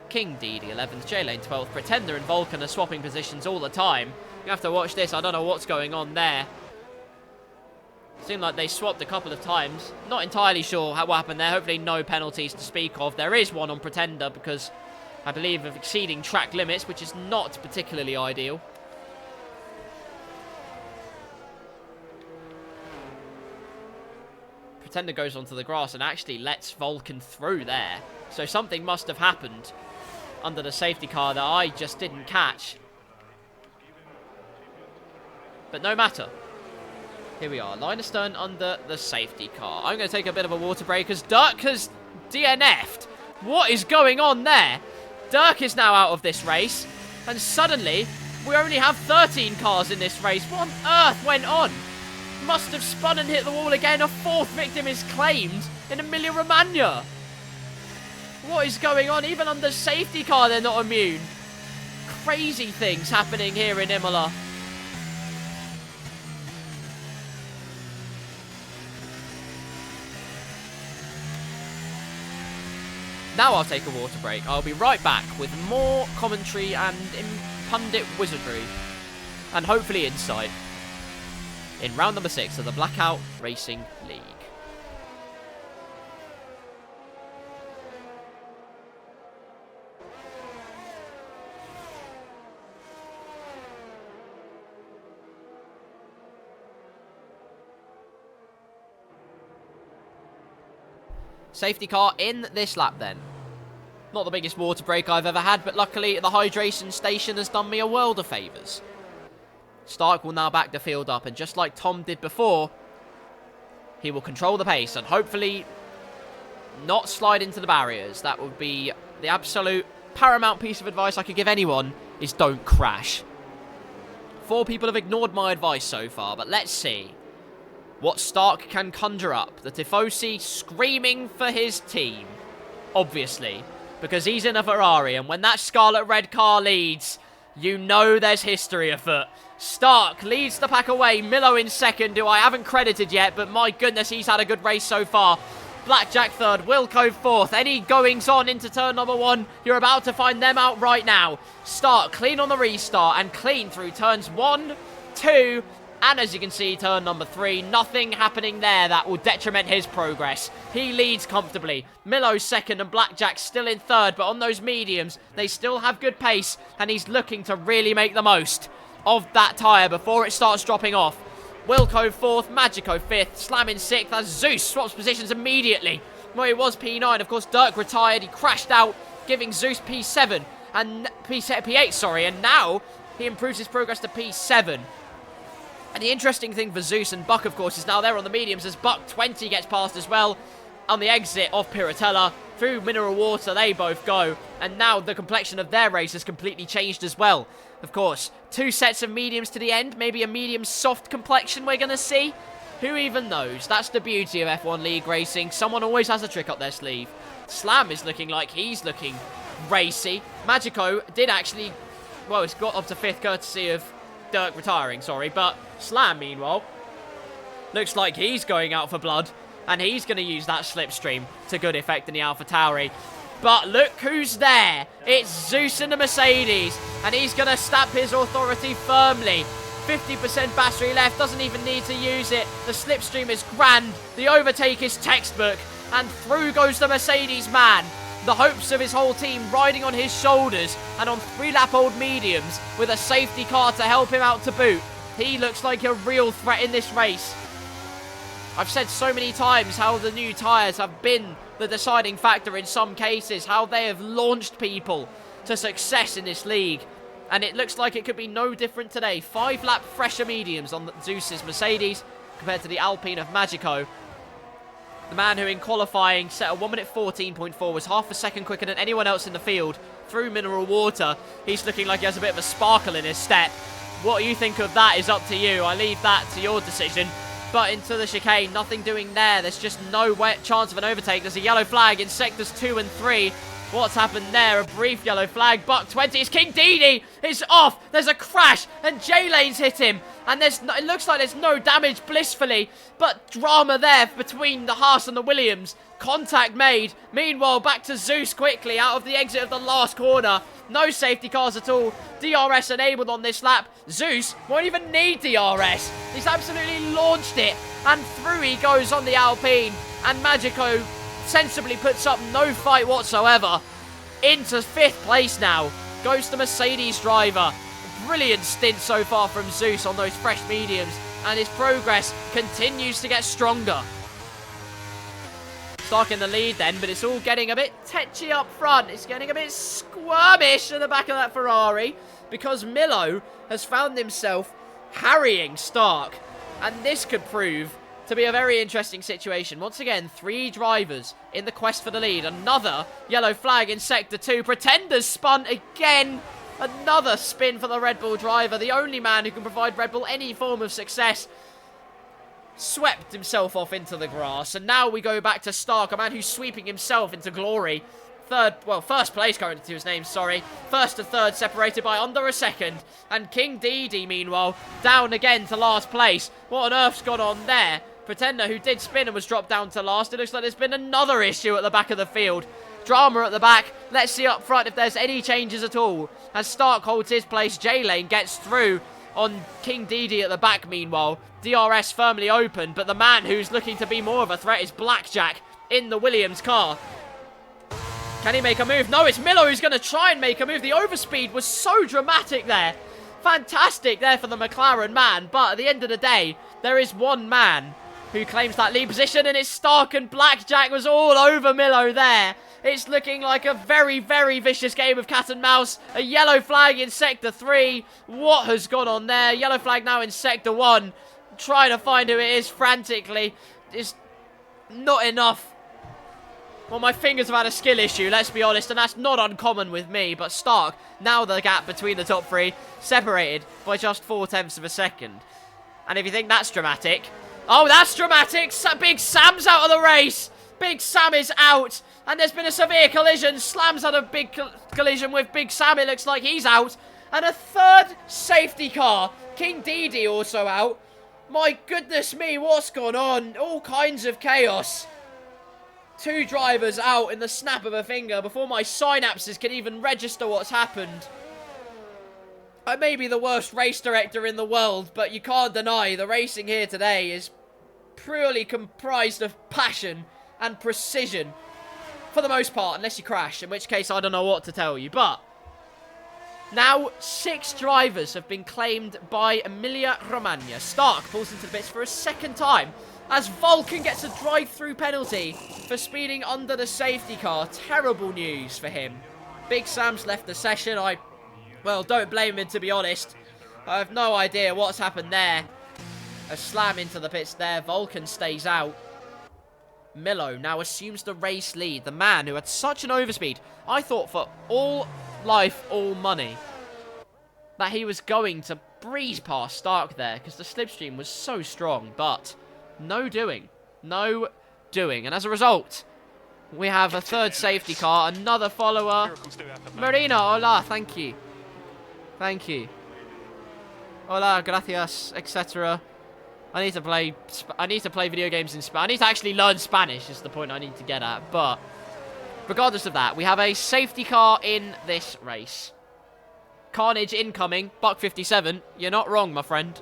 King Didi 11th, J-Lane 12th. Pretender and Vulcan are swapping positions all the time. You have to watch this. I don't know what's going on there. Seemed like they swapped a couple of times. Not entirely sure what happened there. Hopefully no penalties to speak of. There is one on Pretender because I believe of exceeding track limits, which is not particularly ideal. Pretender goes onto the grass and actually lets Vulcan through there. So something must have happened under the safety car that I just didn't catch. But no matter. Here we are. Line astern under the safety car. I'm going to take a bit of a water break as Dirk has DNF'd. What is going on there? Dirk is now out of this race. And suddenly, we only have 13 cars in this race. What on earth went on? Must have spun and hit the wall again. A fourth victim is claimed in Emilia-Romagna. What is going on? Even under safety car, they're not immune. Crazy things happening here in Imola. Now I'll take a water break. I'll be right back with more commentary and pundit wizardry. And hopefully insight. In round number 6 of the Blackout Racing League. Safety car in this lap then. Not the biggest water break I've ever had, but luckily the hydration station has done me a world of favours. Stark will now back the field up, and just like Tom did before, he will control the pace and hopefully not slide into the barriers. That would be the absolute paramount piece of advice I could give anyone, is don't crash. 4 people have ignored my advice so far, but let's see what Stark can conjure up. The Tifosi screaming for his team, obviously, because he's in a Ferrari, and when that scarlet red car leads, you know there's history afoot. Stark leads the pack away. Milo in second, who I haven't credited yet, but my goodness, he's had a good race so far. Blackjack third, Wilco fourth. Any goings on into turn number 1, you're about to find them out right now. Stark clean on the restart and clean through turns 1, 2, and as you can see, turn number 3, nothing happening there that will detriment his progress. He leads comfortably. Milo's second and Blackjack still in third, but on those mediums, they still have good pace, and he's looking to really make the most of that tyre before it starts dropping off. Wilco fourth, Magico fifth, Slam in sixth, as Zeus swaps positions immediately. Well, it was P9, of course, Dirk retired, he crashed out, giving Zeus P7, and P8, sorry, and now he improves his progress to P7. And the interesting thing for Zeus and Buck, of course, is now they're on the mediums as Buck 20 gets past as well. On the exit of Piratella, through Mineral Water, they both go. And now the complexion of their race has completely changed as well. Of course, 2 sets of mediums to the end. Maybe a medium soft complexion we're going to see. Who even knows? That's the beauty of F1 League racing. Someone always has a trick up their sleeve. Slam is looking like he's looking racy. Magico did actually, well, it's got up to 5th courtesy of Dirk retiring, sorry, but Slam, meanwhile, looks like he's going out for blood, and he's going to use that slipstream to good effect in the AlphaTauri. But look who's there. It's Zeus in the Mercedes, and he's going to stamp his authority firmly. 50% battery left, doesn't even need to use it. The slipstream is grand, the overtake is textbook, and through goes the Mercedes man. The hopes of his whole team riding on his shoulders, and on 3-lap-old mediums with a safety car to help him out to boot. He looks like a real threat in this race. I've said so many times how the new tyres have been the deciding factor in some cases, how they have launched people to success in this league. And it looks like it could be no different today. 5-lap fresher mediums on Zeus's Mercedes compared to the Alpine of Magico. The man who in qualifying set a 1 minute 14.4 was half a second quicker than anyone else in the field through Mineral Water. He's looking like he has a bit of a sparkle in his step. What you think of that is up to you. I leave that to your decision. But into the chicane, nothing doing there. There's just no chance of an overtake. There's a yellow flag in sectors 2 and 3. What's happened there? A brief yellow flag. Buck 20. It's King Didi. It's off. There's a crash. And J-Lane's hit him. And it looks like there's no damage, blissfully. But drama there between the Haas and the Williams. Contact made. Meanwhile, back to Zeus quickly out of the exit of the last corner. No safety cars at all. DRS enabled on this lap. Zeus won't even need DRS. He's absolutely launched it. And through he goes on the Alpine. And Magico sensibly puts up no fight whatsoever. Into 5th place now goes the Mercedes driver. Brilliant stint so far from Zeus on those fresh mediums, and his progress continues to get stronger. Stark in the lead then, but it's all getting a bit tetchy up front. It's getting a bit squirmish at the back of that Ferrari because Milo has found himself harrying Stark. And this could prove to be a very interesting situation. Once again, 3 drivers in the quest for the lead. Another yellow flag in Sector 2. Pretenders spun again. Another spin for the Red Bull driver. The only man who can provide Red Bull any form of success. Swept himself off into the grass. And now we go back to Stark, a man who's sweeping himself into glory. First place currently to his name, sorry. First to third separated by under a second. And King Didi, meanwhile, down again to last place. What on earth's gone on there? Pretender, who did spin and was dropped down to last. It looks like there's been another issue at the back of the field. Drama at the back. Let's see up front if there's any changes at all. As Stark holds his place, J-Lane gets through on King Didi at the back, meanwhile. DRS firmly open, but the man who's looking to be more of a threat is Blackjack in the Williams car. Can he make a move? No, it's Milo who's going to try and make a move. The overspeed was so dramatic there. Fantastic there for the McLaren man. But at the end of the day, there is one man who claims that lead position, and it's Stark, and Blackjack was all over Milo there. It's looking like a very, very vicious game of cat and mouse. A yellow flag in Sector 3. What has gone on there? Yellow flag now in Sector 1. Trying to find who it is frantically. It's not enough. Well, my fingers have had a skill issue, let's be honest, and that's not uncommon with me. But Stark, now the gap between the top 3, separated by just 0.4 of a second. And if you think that's dramatic... Oh, that's dramatic! Big Sam's out of the race! Big Sam is out! And there's been a severe collision. Slam's had a big collision with Big Sam. It looks like he's out. And a third safety car. King Didi also out. My goodness me, what's gone on? All kinds of chaos. 2 drivers out in the snap of a finger before my synapses can even register what's happened. I may be the worst race director in the world, but you can't deny the racing here today is purely comprised of passion and precision. For the most part, unless you crash, in which case I don't know what to tell you. But now 6 drivers have been claimed by Emilia-Romagna. Stark pulls into the bits for a second time as Vulcan gets a drive-through penalty for speeding under the safety car. Terrible news for him. Big Sam's left the session. Well, don't blame him, to be honest. I have no idea what's happened there. A slam into the pits there. Vulcan stays out. Milo now assumes the race lead. The man who had such an overspeed. I thought for all life, all money, that he was going to breeze past Stark there because the slipstream was so strong. But no doing. No doing. And as a result, we have a third safety car. Another follower. Marina, hola. Thank you. Thank you. Hola, gracias, etc. I need to play video games in Spanish. I need to actually learn Spanish is the point I need to get at. But regardless of that, we have a safety car in this race. Carnage incoming. Buck 57. You're not wrong, my friend.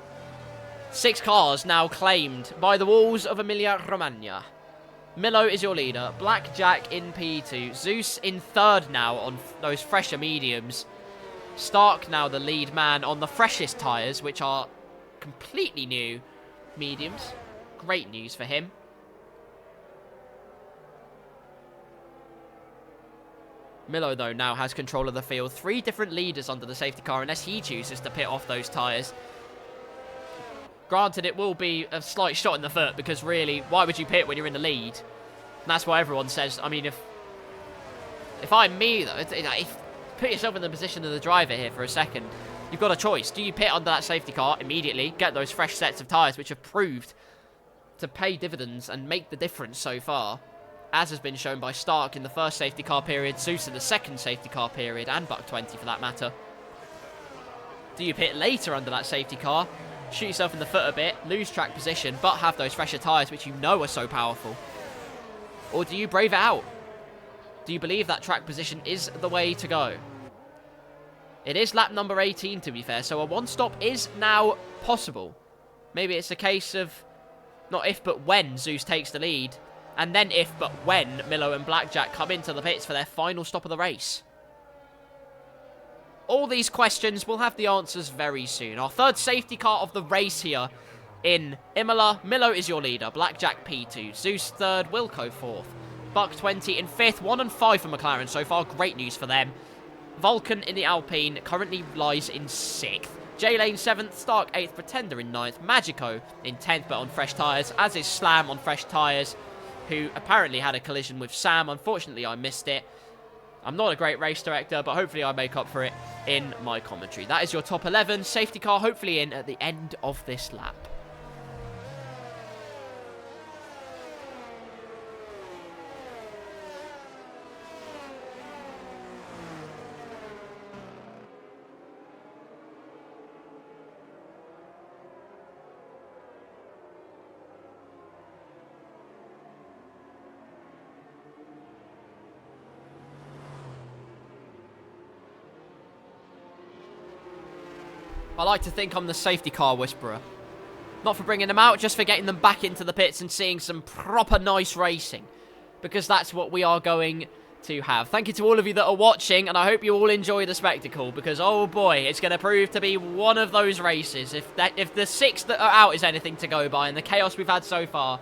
6 cars now claimed by the walls of Emilia-Romagna. Milo is your leader. Blackjack in P2. Zeus in 3rd now on those fresher mediums. Stark now the lead man on the freshest tyres, which are completely new mediums. Great news for him. Milo, though, now has control of the field. 3 different leaders under the safety car, unless he chooses to pit off those tyres. Granted, it will be a slight shot in the foot, because really, why would you pit when you're in the lead? And that's why everyone says, I mean, if I'm me, though, put yourself in the position of the driver here for a second. You've got a choice. Do you pit under that safety car immediately, get those fresh sets of tyres, which have proved to pay dividends and make the difference so far, as has been shown by Stark in the first safety car period, Zeus in the second safety car period, and Buck 20 for that matter? Do you pit later under that safety car, shoot yourself in the foot a bit, lose track position, but have those fresher tyres, which you know are so powerful? Or do you brave it out? Do you believe that track position is the way to go? It is lap number 18, to be fair, so a one-stop is now possible. Maybe it's a case of not if but when Zeus takes the lead, and then if but when Milo and Blackjack come into the pits for their final stop of the race. All these questions, we'll have the answers very soon. Our third safety car of the race here in Imola. Milo is your leader. Blackjack P2. Zeus 3rd. Wilco 4th. Buck 20 in 5th. 1 and 5 for McLaren so far. Great news for them. Vulcan in the Alpine currently lies in 6th. J-Lane 7th, Stark 8th, Pretender in 9th, Magico in 10th but on fresh tyres, as is Slam on fresh tyres, who apparently had a collision with Sam. Unfortunately, I missed it. I'm not a great race director, but hopefully I make up for it in my commentary. That is your top 11. Safety car hopefully in at the end of this lap. I like to think I'm the safety car whisperer. Not for bringing them out, just for getting them back into the pits and seeing some proper nice racing. Because that's what we are going to have. Thank you to all of you that are watching, and I hope you all enjoy the spectacle. Because, oh boy, it's going to prove to be one of those races. If the 6 that are out is anything to go by, and the chaos we've had so far,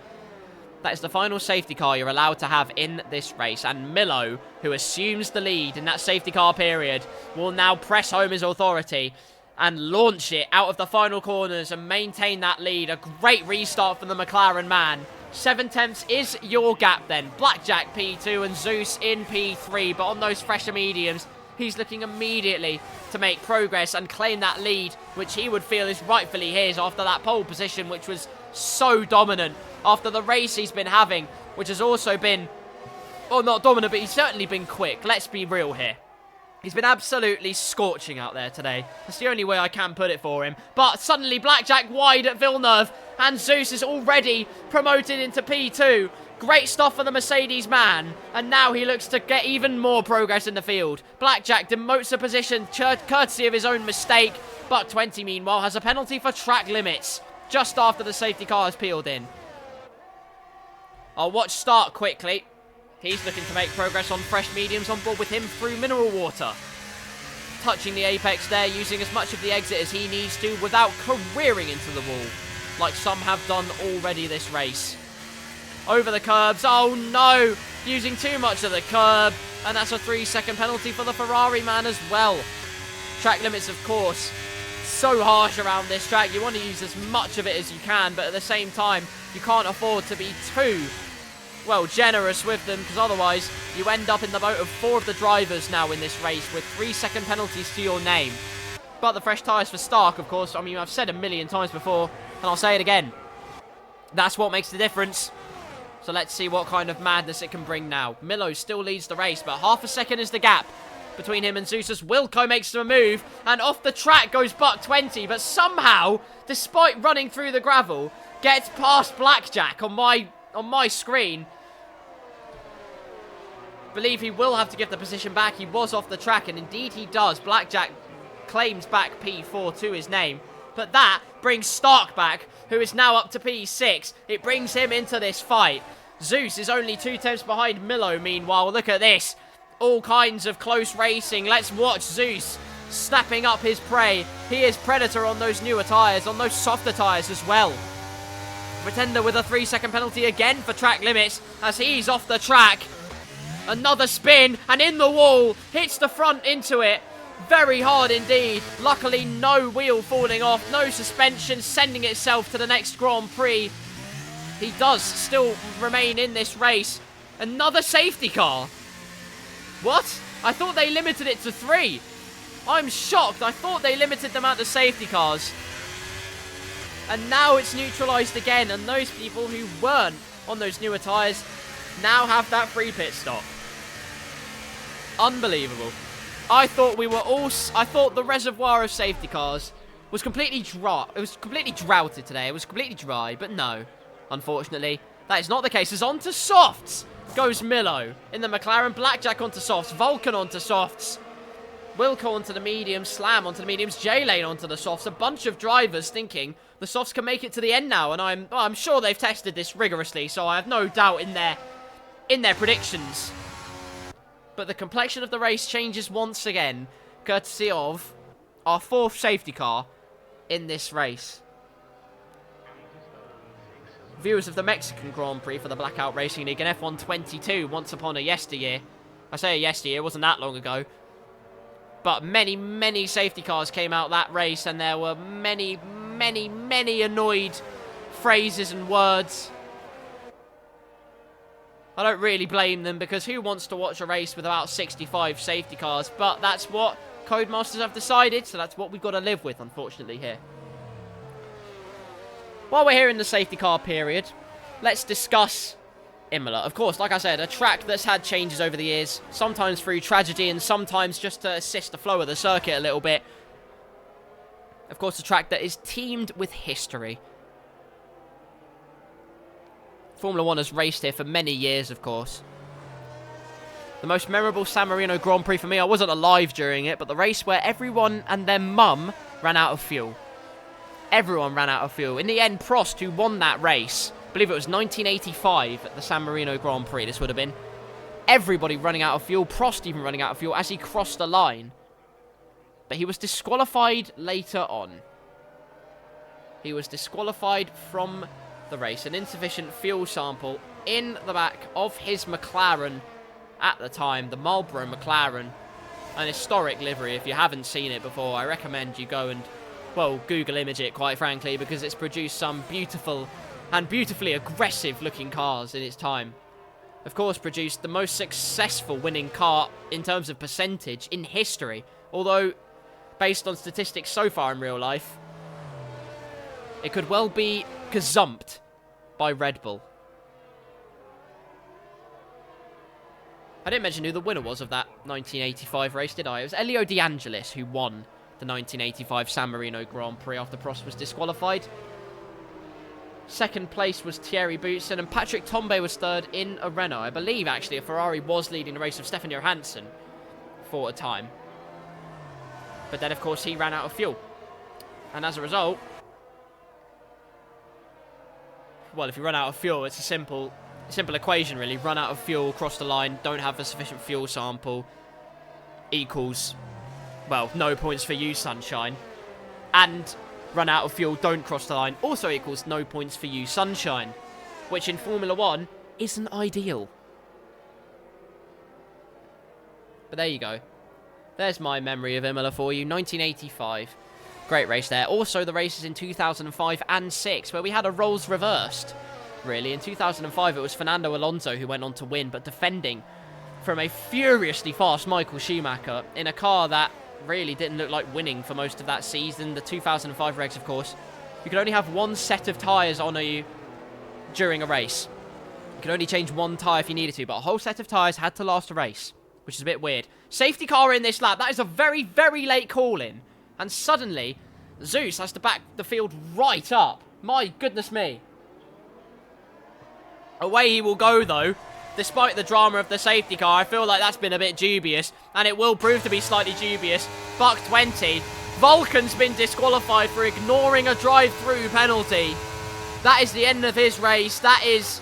that is the final safety car you're allowed to have in this race. And Milo, who assumes the lead in that safety car period, will now press home his authority and launch it out of the final corners and maintain that lead. A great restart for the McLaren man. 7/10 is your gap then. Blackjack P2 and Zeus in P3. But on those fresher mediums, he's looking immediately to make progress and claim that lead, which he would feel is rightfully his after that pole position, which was so dominant. After the race he's been having, which has also been, well, not dominant, but he's certainly been quick. Let's be real here. He's been absolutely scorching out there today. That's the only way I can put it for him. But suddenly Blackjack wide at Villeneuve, and Zeus is already promoted into P2. Great stuff for the Mercedes man, and now he looks to get even more progress in the field. Blackjack demotes a position courtesy of his own mistake. Buck 20, meanwhile, has a penalty for track limits just after the safety car has peeled in. I'll watch Start quickly. He's looking to make progress on fresh mediums, on board with him through mineral water. Touching the apex there, using as much of the exit as he needs to without careering into the wall, like some have done already this race. Over the curbs, oh no! Using too much of the curb, and that's a 3-second penalty for the Ferrari man as well. Track limits, of course, so harsh around this track. You want to use as much of it as you can, but at the same time, you can't afford to be too, well, generous with them, because otherwise you end up in the boat of 4 of the drivers now in this race with 3-second penalties to your name. But the fresh tyres for Stark, of course, I mean, I've said a million times before, and I'll say it again. That's what makes the difference. So let's see what kind of madness it can bring now. Milo still leads the race, but half a second is the gap between him and Zeus as Wilco makes a move, and off the track goes Buck 20, but somehow, despite running through the gravel, gets past Blackjack on my screen. Believe he will have to give the position back. He was off the track, and indeed he does. Blackjack claims back P4 to his name, but that brings Stark back, who is now up to P6. It brings him into this fight. Zeus is only 2 tenths behind Milo, meanwhile. Look at this. All kinds of close racing. Let's watch Zeus snapping up his prey. He is Predator on those newer tyres, on those softer tyres as well. Pretender with a 3-second penalty again for track limits as he's off the track. Another spin, and in the wall, hits the front into it. Very hard indeed. Luckily, no wheel falling off, no suspension, sending itself to the next Grand Prix. He does still remain in this race. Another safety car. What? I thought they limited it to 3. I'm shocked. I thought they limited the amount of safety cars. And now it's neutralised again, and those people who weren't on those newer tyres now have that free pit stop. Unbelievable. I thought the reservoir of safety cars was completely dry. It was completely droughted today. It was completely dry, but no. Unfortunately, that is not the case. As on to softs goes Milo in the McLaren. Blackjack onto softs. Vulcan onto softs. Wilco onto the mediums. Slam onto the mediums. J-Lane onto the softs. A bunch of drivers thinking the softs can make it to the end now, and I'm sure they've tested this rigorously, so I have no doubt in their predictions. But the complexion of the race changes once again, courtesy of our 4th safety car in this race. viewers of the Mexican Grand Prix for the Blackout Racing League and F1 22 once upon a yesteryear. I say a yesteryear, it wasn't that long ago. But many, many safety cars came out that race, and there were many, many, many annoyed phrases and words. I don't really blame them, because who wants to watch a race with about 65 safety cars? But that's what Codemasters have decided, so that's what we've got to live with, unfortunately, here. While we're here in the safety car period, let's discuss Imola. Of course, like I said, a track that's had changes over the years, sometimes through tragedy and sometimes just to assist the flow of the circuit a little bit. Of course, a track that is teemed with history. Formula 1 has raced here for many years, of course. The most memorable San Marino Grand Prix for me, I wasn't alive during it, but the race where everyone and their mum ran out of fuel. Everyone ran out of fuel. In the end, Prost, who won that race, I believe it was 1985 at the San Marino Grand Prix, this would have been. Everybody running out of fuel, Prost even running out of fuel as he crossed the line. But he was disqualified later on. He was disqualified from the race. An insufficient fuel sample in the back of his McLaren at the time, the Marlboro McLaren. An historic livery. If you haven't seen it before, I recommend you go and, well, Google image it, quite frankly, because it's produced some beautiful and beautifully aggressive looking cars in its time. Of course, produced the most successful winning car in terms of percentage in history, although based on statistics so far in real life, it could well be gazumped by Red Bull. I didn't mention who the winner was of that 1985 race, did I? It was Elio De Angelis who won the 1985 San Marino Grand Prix after Prost was disqualified. Second place was Thierry Boutsen, and Patrick Tombe was third in a Renault. I believe, actually, a Ferrari was leading the race of Stefan Johansson for a time. But then, of course, he ran out of fuel. And as a result, well, if you run out of fuel, it's a simple equation, really. Run out of fuel, cross the line, don't have a sufficient fuel sample, equals, well, no points for you, sunshine. And run out of fuel, don't cross the line, also equals no points for you, sunshine. Which in Formula 1 isn't ideal. But there you go. There's my memory of Imola for you, 1985. Great race there. Also, the races in 2005 and 6, where we had a roles reversed, really. In 2005, it was Fernando Alonso who went on to win, but defending from a furiously fast Michael Schumacher in a car that really didn't look like winning for most of that season. The 2005 regs, of course. You could only have one set of tyres on you during a race. You could only change one tyre if you needed to, but a whole set of tyres had to last a race, which is a bit weird. Safety car in this lap. That is a very, very late call-in. And suddenly, Zeus has to back the field right up. My goodness me. Away he will go, though. Despite the drama of the safety car, I feel like that's been a bit dubious. And it will prove to be slightly dubious. Buck 20. Vulcan's been disqualified for ignoring a drive-through penalty. That is the end of his race. That is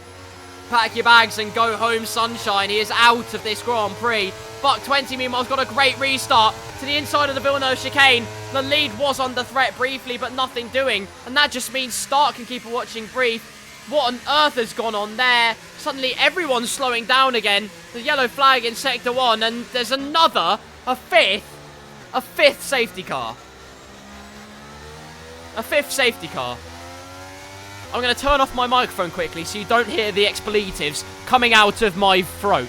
pack your bags and go home, sunshine. He is out of this Grand Prix. Buck 20, meanwhile, has got a great restart to the inside of the Villeneuve chicane. The lead was under threat briefly, but nothing doing. And that just means Stark can keep a watching brief. What on earth has gone on there? Suddenly everyone's slowing down again. The yellow flag in Sector 1, and there's a fifth safety car. A fifth safety car. I'm going to turn off my microphone quickly so you don't hear the expletives coming out of my throat.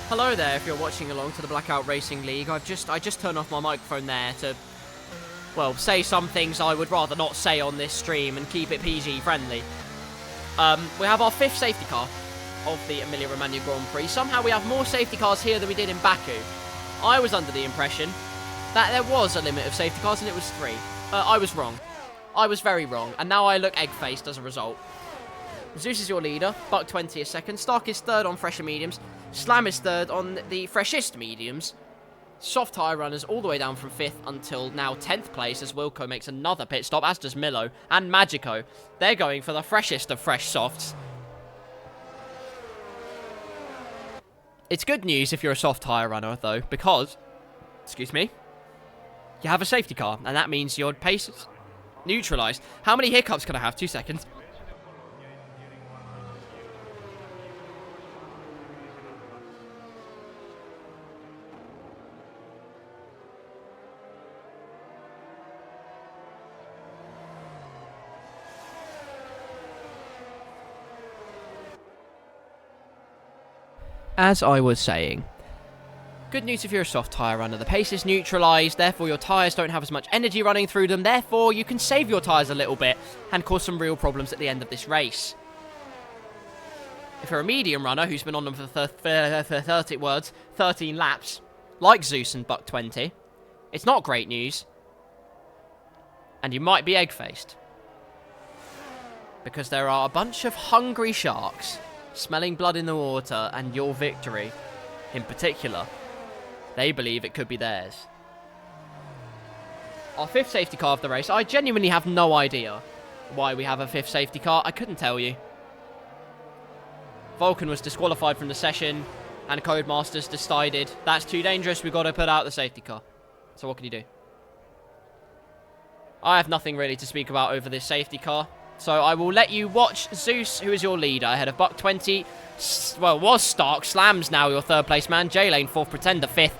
Hello there, if you're watching along to the Blackout Racing League. I just turned off my microphone there to, well, say some things I would rather not say on this stream and keep it PG friendly. We have our fifth safety car of the Emilia-Romagna Grand Prix. Somehow we have more safety cars here than we did in Baku. I was under the impression that there was a limit of safety cars and it was 3. I was wrong. I was very wrong, and now I look egg-faced as a result. Zeus is your leader, Buck 20 is second, Stark is third on fresher mediums, Slam is third on the freshest mediums, soft tyre runners all the way down from 5th until now 10th place as Wilco makes another pit stop, as does Milo and Magico. They're going for the freshest of fresh softs. It's good news if you're a soft tyre runner, though, because, excuse me, you have a safety car, and that means your pace is neutralised. How many hiccups can I have? 2 seconds. As I was saying, good news if you're a soft tyre runner. The pace is neutralised, therefore your tyres don't have as much energy running through them, therefore you can save your tyres a little bit and cause some real problems at the end of this race. If you're a medium runner who's been on them for 13 laps, like Zeus and Buck 20, it's not great news, and you might be egg-faced. Because there are a bunch of hungry sharks smelling blood in the water, and your victory, in particular, they believe it could be theirs. Our 5th safety car of the race, I genuinely have no idea why we have a 5th safety car. I couldn't tell you. Vulcan was disqualified from the session, and Codemasters decided that's too dangerous, we've got to put out the safety car. So what can you do? I have nothing really to speak about over this safety car. So I will let you watch Zeus, who is your leader, ahead of Buck 20. Well, was Stark. Slam's now your 3rd place man. J-Lane 4th, Pretender 5th.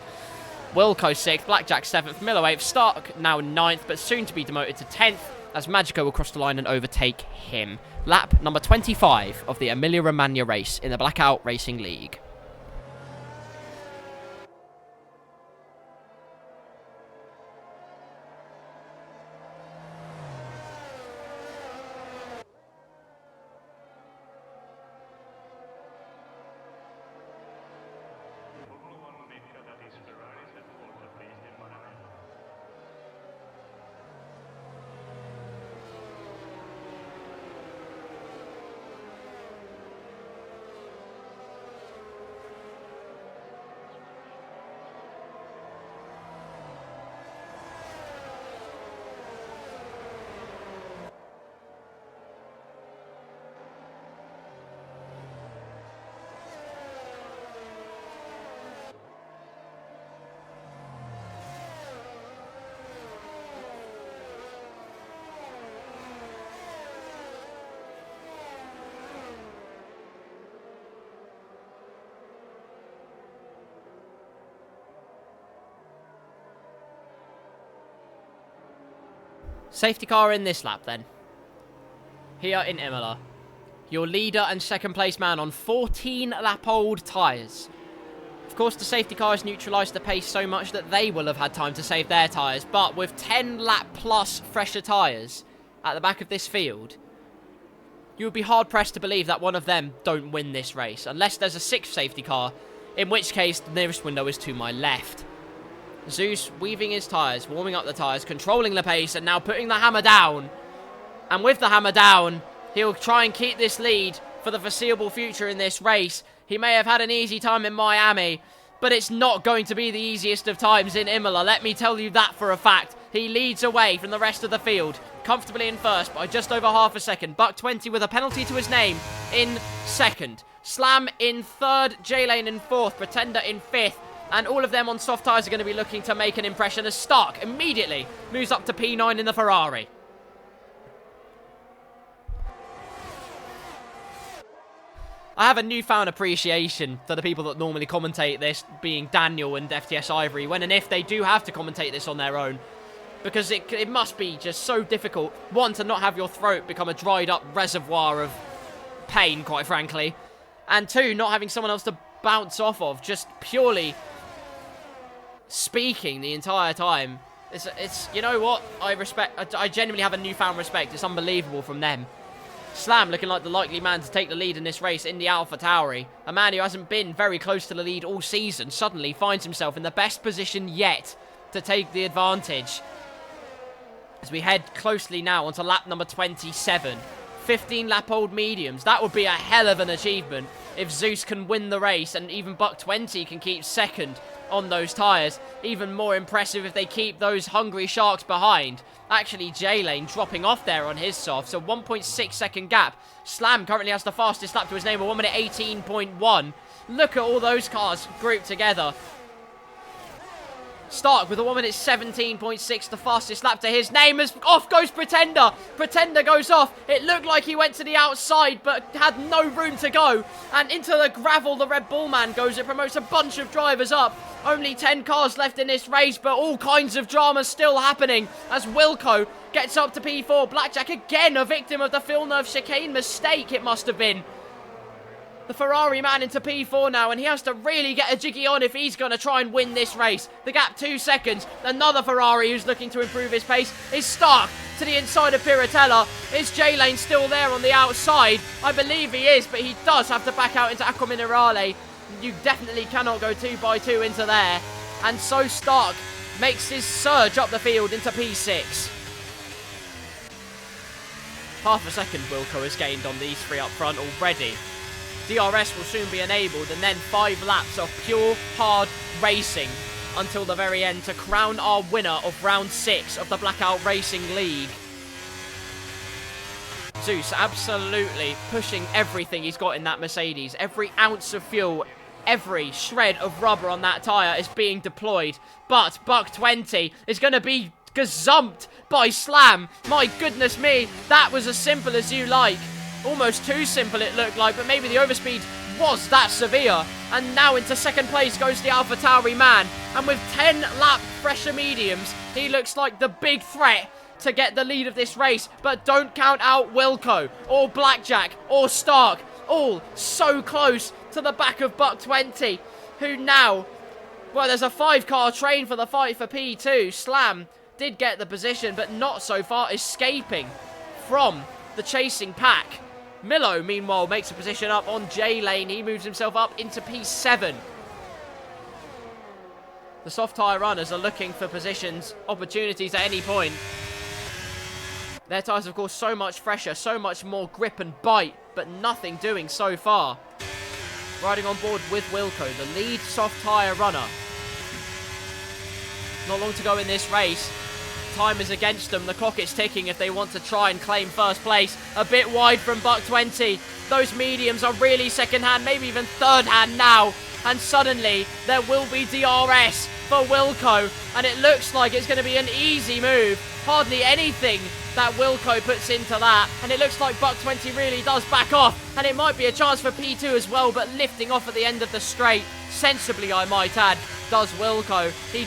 Wilco 6th, Blackjack 7th, Miller 8th. Stark now 9th, but soon to be demoted to 10th, as Magico will cross the line and overtake him. Lap number 25 of the Emilia-Romagna race in the Blackout Racing League. Safety car in this lap, then. Here in Imola. Your leader and 2nd place man on 14-lap-old tyres. Of course, the safety car has neutralised the pace so much that they will have had time to save their tyres, but with 10-lap-plus fresher tyres at the back of this field, you would be hard-pressed to believe that one of them don't win this race, unless there's a 6th safety car, in which case the nearest window is to my left. Zeus weaving his tyres, warming up the tyres, controlling the pace, and now putting the hammer down. And with the hammer down, he'll try and keep this lead for the foreseeable future in this race. He may have had an easy time in Miami, but it's not going to be the easiest of times in Imola. Let me tell you that for a fact. He leads away from the rest of the field, comfortably in 1st by just over half a second. Buck 20 with a penalty to his name in 2nd. Slam in 3rd, J-Lane in 4th, Pretender in 5th. And all of them on soft tyres are going to be looking to make an impression as Stark immediately moves up to P9 in the Ferrari. I have a newfound appreciation for the people that normally commentate this, being Daniel and FTS Ivory, when and if they do have to commentate this on their own. Because it must be just so difficult, one, to not have your throat become a dried up reservoir of pain, quite frankly. And 2, not having someone else to bounce off of, just purely speaking the entire time. It's you know what, I genuinely have a newfound respect. It's unbelievable from them. Slam looking like the likely man to take the lead in this race in the Alpha Tauri. A man who hasn't been very close to the lead all season suddenly finds himself in the best position yet to take the advantage. As we head closely now onto lap number 27. 15 lap old mediums. That would be a hell of an achievement if Zeus can win the race and even Buck 20 can keep second on those tyres. Even more impressive if they keep those hungry sharks behind. Actually, J-Lane dropping off there on his soft, so 1.6 second gap. Slam currently has the fastest lap to his name, a 1 minute 18.1. Look at all those cars grouped together. Stark with a 1 minute 17.6, the fastest lap to his name, as off goes Pretender. Pretender goes off. It looked like he went to the outside, but had no room to go. And into the gravel, the Red Bull man goes. It promotes a bunch of drivers up. Only 10 cars left in this race, but all kinds of drama still happening as Wilco gets up to P4. Blackjack again, a victim of the Villeneuve chicane mistake, it must have been. The Ferrari man into P4 now, and he has to really get a jiggy on if he's going to try and win this race. The gap 2 seconds. Another Ferrari who's looking to improve his pace is Stark to the inside of Piratella. Is J-Lane still there on the outside? I believe he is, but he does have to back out into Aqua Minerale. You definitely cannot go 2x2 into there. And so Stark makes his surge up the field into P6. Half a second Wilco has gained on these three up front already. DRS will soon be enabled, and then 5 laps of pure, hard racing until the very end to crown our winner of round 6 of the Blackout Racing League. Zeus absolutely pushing everything he's got in that Mercedes. Every ounce of fuel, every shred of rubber on that tyre is being deployed. But Buck 20 is going to be gazumped by Slam. My goodness me, that was as simple as you like. Almost too simple it looked like, but maybe the overspeed was that severe. And now into second place goes the AlphaTauri man. And with 10 lap fresher mediums, he looks like the big threat to get the lead of this race. But don't count out Wilco, or Blackjack, or Stark. All so close to the back of Buck 20, who now, well, there's a 5-car train for the fight for P2. Slam did get the position, but not so far escaping from the chasing pack. Milo, meanwhile, makes a position up on J-Lane. He moves himself up into P7. The soft tyre runners are looking for positions, opportunities at any point. Their tyres, of course, so much fresher, so much more grip and bite, but nothing doing so far. Riding on board with Wilco, the lead soft tyre runner. Not long to go in this race. Time is against them. The clock is ticking if they want to try and claim first place. A bit wide from Buck 20. Those mediums are really second hand, maybe even third hand now. And suddenly there will be DRS for Wilco. And it looks like it's going to be an easy move. Hardly anything that Wilco puts into that. And it looks like Buck 20 really does back off. And it might be a chance for P2 as well, but lifting off at the end of the straight. Sensibly, I might add, does Wilco. He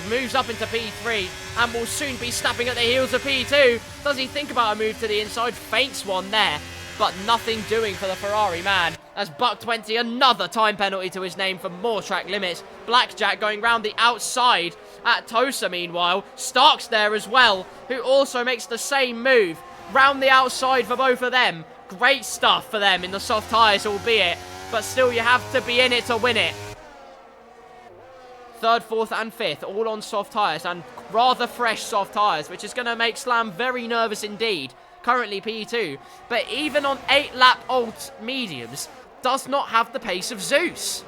moves up into P3 and will soon be snapping at the heels of P2. Does he think about a move to the inside? Feints one there, but nothing doing for the Ferrari man. As Buck 20, another time penalty to his name for more track limits. Blackjack going round the outside at Tosa, meanwhile. Stark's there as well, who also makes the same move. Round the outside for both of them. Great stuff for them in the soft tyres, albeit, but still you have to be in it to win it. Third, fourth and fifth, all on soft tyres, and rather fresh soft tyres, which is going to make Slam very nervous indeed. Currently P2, but even on 8-lap old mediums, does not have the pace of Zeus.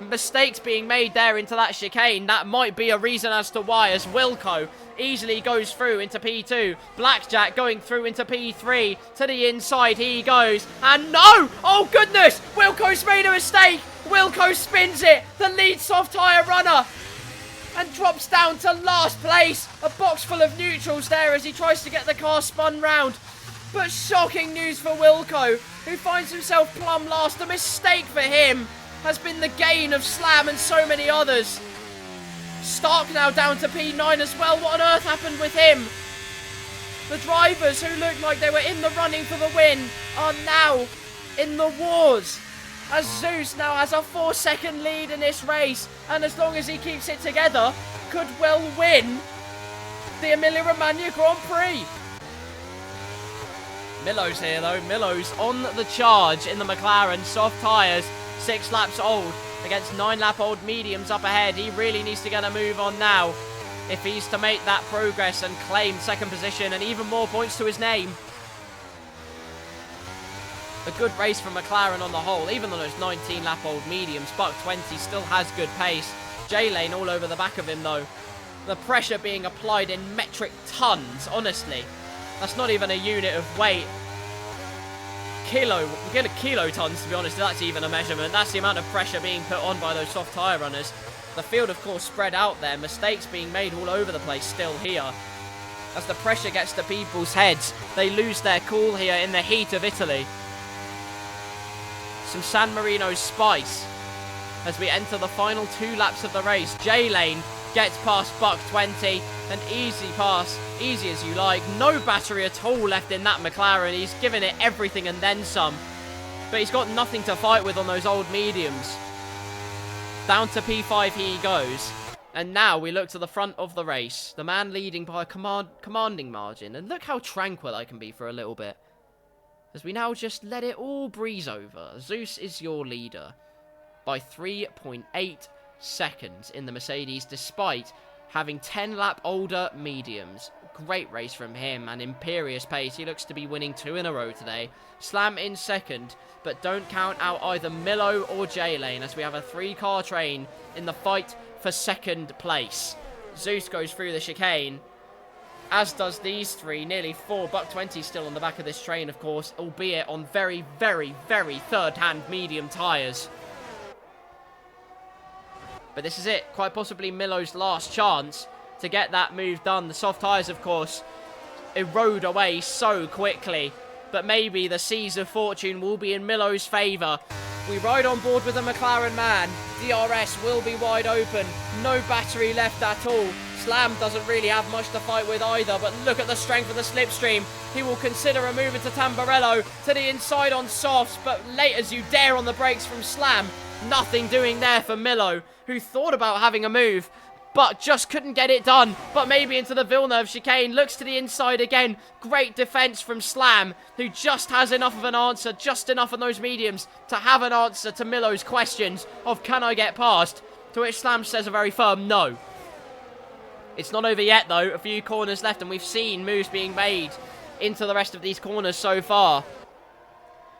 Mistakes being made there into that chicane. That might be a reason as to why, as Wilco easily goes through into P2. Blackjack going through into P3. To the inside he goes. And no! Oh goodness! Wilco's made a mistake! Wilco spins it! The lead soft tyre runner! And drops down to last place. A box full of neutrals there as he tries to get the car spun round. But shocking news for Wilco, who finds himself plumb last. A mistake for him has been the gain of Slam and so many others. Stark now down to P9 as well. What on earth happened with him? The drivers who looked like they were in the running for the win are now in the wars. As Zeus now has a 4-second lead in this race. And as long as he keeps it together, could well win the Emilia-Romagna Grand Prix. Milo's here though. Milo's on the charge in the McLaren. Soft tyres. 6 laps old. against 9-lap-old mediums up ahead. He really needs to get a move on now if he's to make that progress and claim second position and even more points to his name. A good race from McLaren on the whole, even though those 19-lap-old mediums. Buck 20 still has good pace. J-Lane all over the back of him, though. The pressure being applied in metric tons, honestly. That's not even a unit of weight. Kilotons, to be honest, if that's even a measurement. That's the amount of pressure being put on by those soft tyre runners. The field, of course, spread out there. Mistakes being made all over the place still here. As the pressure gets to people's heads, they lose their cool here in the heat of Italy. Some San Marino spice as we enter the final 2 laps of the race. J-Lane gets past Buck 20. An easy pass, easy as you like. No battery at all left in that McLaren. He's given it everything and then some. But he's got nothing to fight with on those old mediums. Down to P5 he goes. And now we look to the front of the race. The man leading by a commanding margin. And look how tranquil I can be for a little bit. As we now just let it all breeze over. Zeus is your leader by 3.8 seconds in the Mercedes, despite having 10-lap older mediums. Great race from him, and imperious pace. He looks to be winning 2 in a row today. Slam in second, but don't count out either Milo or J-Lane, as we have a 3-car train in the fight for second place. Zeus goes through the chicane, as does these 3, nearly 4. Buck 20 still on the back of this train, of course, albeit on very, very, very third-hand medium tyres. But this is it, quite possibly Milo's last chance to get that move done. The soft tyres, of course, erode away so quickly. But maybe the seas of fortune will be in Milo's favour. We ride on board with the McLaren man. DRS will be wide open. No battery left at all. Slam doesn't really have much to fight with either, but look at the strength of the slipstream. He will consider a move into Tamburello to the inside on softs, but late as you dare on the brakes from Slam. Nothing doing there for Milo, who thought about having a move, but just couldn't get it done. But maybe into the Villeneuve chicane, looks to the inside again. Great defense from Slam, who just has enough of an answer, just enough on those mediums to have an answer to Milo's questions of can I get past, to which Slam says a very firm no. It's not over yet though, a few corners left, and we've seen moves being made into the rest of these corners so far,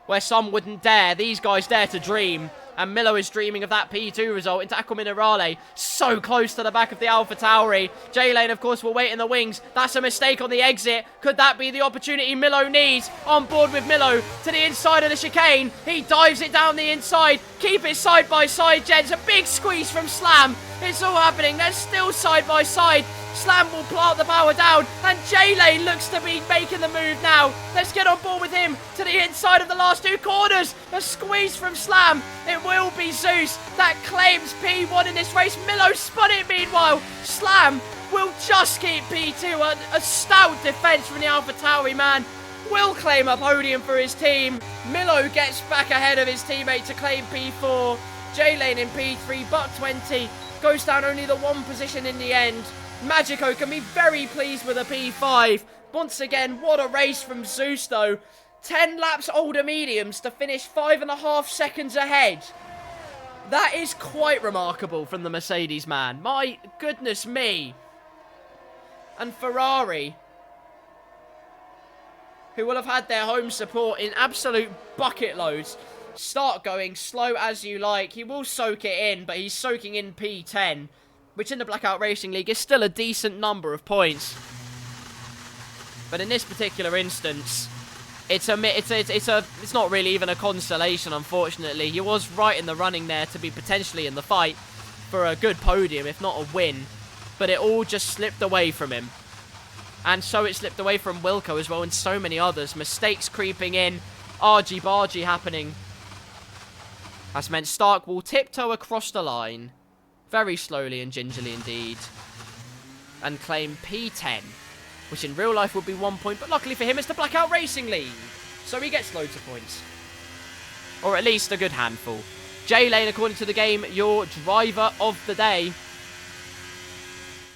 where some wouldn't dare, these guys dare to dream. And Milo is dreaming of that P2 result into Aqua Minerale. So close to the back of the Alpha Tauri. J-Lane, of course, will wait in the wings. That's a mistake on the exit. Could that be the opportunity Milo needs? On board with Milo to the inside of the chicane. He dives it down the inside. Keep it side by side, gents. A big squeeze from Slam. It's all happening. They're still side by side. Slam will plant the power down, and J-Lane looks to be making the move now. Let's get on board with him to the inside of the last 2 corners. A squeeze from Slam. It will be Zeus that claims P1 in this race. Milo spun it meanwhile. Slam will just keep P2. A stout defense from the Alpha Tauri man. Will claim a podium for his team. Milo gets back ahead of his teammate to claim P4. J-Lane in P3. Buck 20 goes down only the 1 position in the end. Magico can be very pleased with a P5. Once again, what a race from Zeus though. 10 laps older mediums to finish 5.5 seconds ahead. That is quite remarkable from the Mercedes man. My goodness me. And Ferrari, who will have had their home support in absolute bucket loads, start going slow as you like. He will soak it in, but he's soaking in P10. Which in the Blackout Racing League is still a decent number of points. But in this particular instance, it's not really even a consolation, unfortunately. He was right in the running there to be potentially in the fight for a good podium, if not a win. But it all just slipped away from him. And so it slipped away from Wilco as well, and so many others. Mistakes creeping in, argy-bargy happening. That's meant Stark will tiptoe across the line. Very slowly and gingerly indeed. And claim P10. Which in real life would be 1 point. But luckily for him, it's the Blackout Racing League. So he gets loads of points. Or at least a good handful. J-Lane, according to the game, your driver of the day.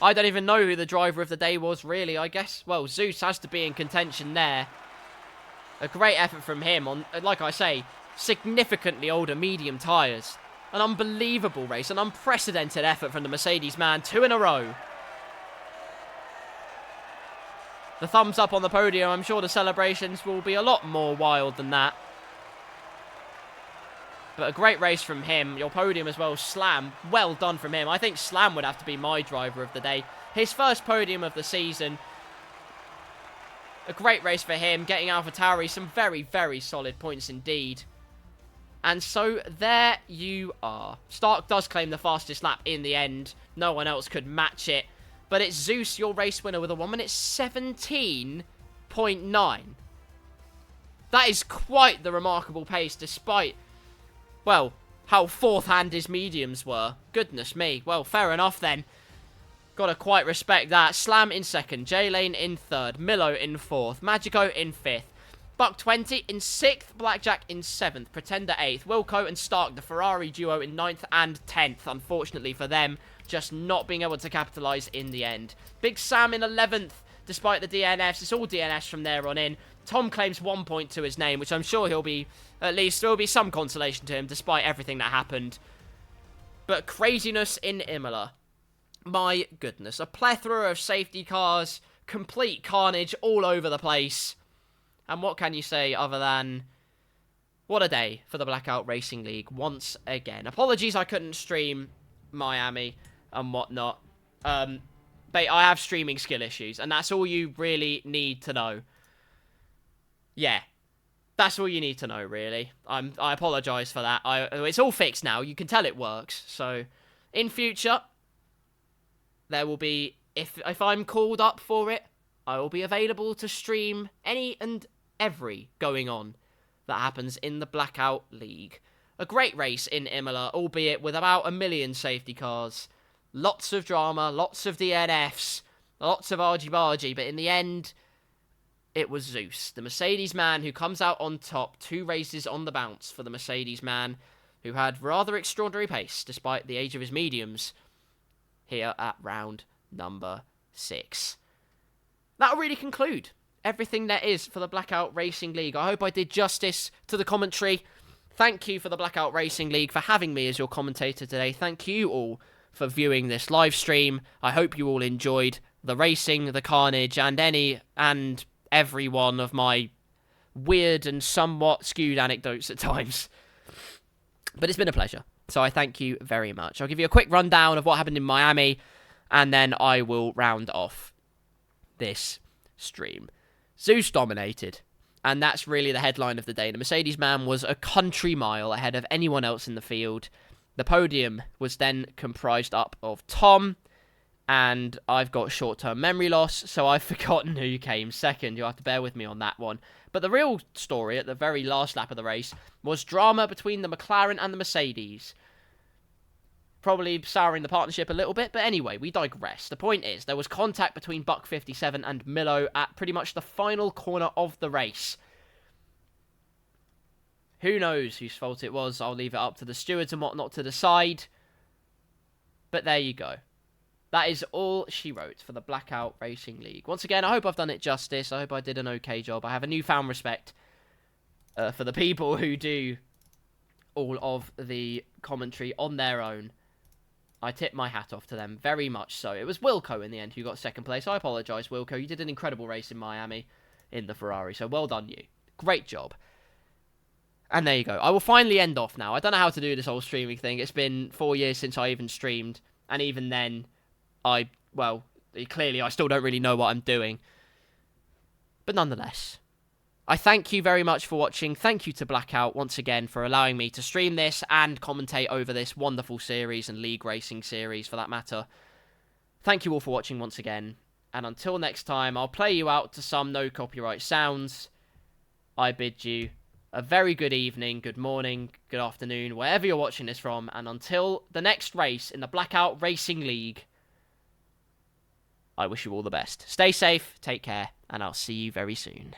I don't even know who the driver of the day was, really. I guess, well, Zeus has to be in contention there. A great effort from him on, like I say, significantly older medium tyres. An unbelievable race, an unprecedented effort from the Mercedes man, 2 in a row. The thumbs up on the podium, I'm sure the celebrations will be a lot more wild than that. But a great race from him. Your podium as well, Slam. Well done from him. I think Slam would have to be my driver of the day. His first podium of the season. A great race for him, getting AlphaTauri some very, very solid points indeed. And so, there you are. Stark does claim the fastest lap in the end. No one else could match it. But it's Zeus, your race winner, with a 1 minute 17.9. That is quite the remarkable pace, despite, well, how fourth-hand his mediums were. Goodness me. Well, fair enough then. Gotta quite respect that. Slam in second. J-Lane in third. Milo in fourth. Magico in fifth. Buck 20 in 6th, Blackjack in 7th, Pretender 8th, Wilco and Stark, the Ferrari duo, in 9th and 10th, unfortunately for them, just not being able to capitalise in the end. Big Sam in 11th, despite the DNFs, it's all DNFs from there on in. Tom claims 1 point to his name, which I'm sure he'll be, at least there will be some consolation to him, despite everything that happened. But craziness in Imola. My goodness, a plethora of safety cars, complete carnage all over the place. And what can you say other than, what a day for the Blackout Racing League once again. Apologies I couldn't stream Miami and whatnot. But I have streaming skill issues, and that's all you really need to know. Yeah, that's all you need to know, really. I apologise for that. It's all fixed now. You can tell it works. So, in future, there will be, if I'm called up for it, I will be available to stream any and every going on that happens in the Blackout League. A great race in Imola, albeit with about 1 million safety cars. Lots of drama, lots of DNFs, lots of argy-bargy, but in the end, it was Zeus, the Mercedes man, who comes out on top. 2 races on the bounce for the Mercedes man, who had rather extraordinary pace, despite the age of his mediums, here at round number 6. That'll really conclude everything there is for the Blackout Racing League. I hope I did justice to the commentary. Thank you for the Blackout Racing League for having me as your commentator today. Thank you all for viewing this live stream. I hope you all enjoyed the racing, the carnage, and every one of my weird and somewhat skewed anecdotes at times. But it's been a pleasure, so I thank you very much. I'll give you a quick rundown of what happened in Miami, and then I will round off this stream. Zeus dominated, and that's really the headline of the day. The Mercedes man was a country mile ahead of anyone else in the field. The podium was then comprised up of Tom, and I've got short-term memory loss, so I've forgotten who came second. You'll have to bear with me on that one. But the real story at the very last lap of the race was drama between the McLaren and the Mercedes. Probably souring the partnership a little bit, but anyway, we digress. The point is, there was contact between Buck 57 and Milo at pretty much the final corner of the race. Who knows whose fault it was? I'll leave it up to the stewards and whatnot to decide. But there you go. That is all she wrote for the Blackout Racing League. Once again, I hope I've done it justice. I hope I did an okay job. I have a newfound respect for the people who do all of the commentary on their own. I tip my hat off to them, very much so. It was Wilco in the end who got second place. I apologise, Wilco. You did an incredible race in Miami in the Ferrari, so well done you. Great job. And there you go. I will finally end off now. I don't know how to do this whole streaming thing. It's been 4 years since I even streamed, and even then, clearly I still don't really know what I'm doing. But nonetheless, I thank you very much for watching. Thank you to Blackout once again for allowing me to stream this and commentate over this wonderful series and league racing series for that matter. Thank you all for watching once again. And until next time, I'll play you out to some no copyright sounds. I bid you a very good evening, good morning, good afternoon, wherever you're watching this from. And until the next race in the Blackout Racing League, I wish you all the best. Stay safe, take care, and I'll see you very soon.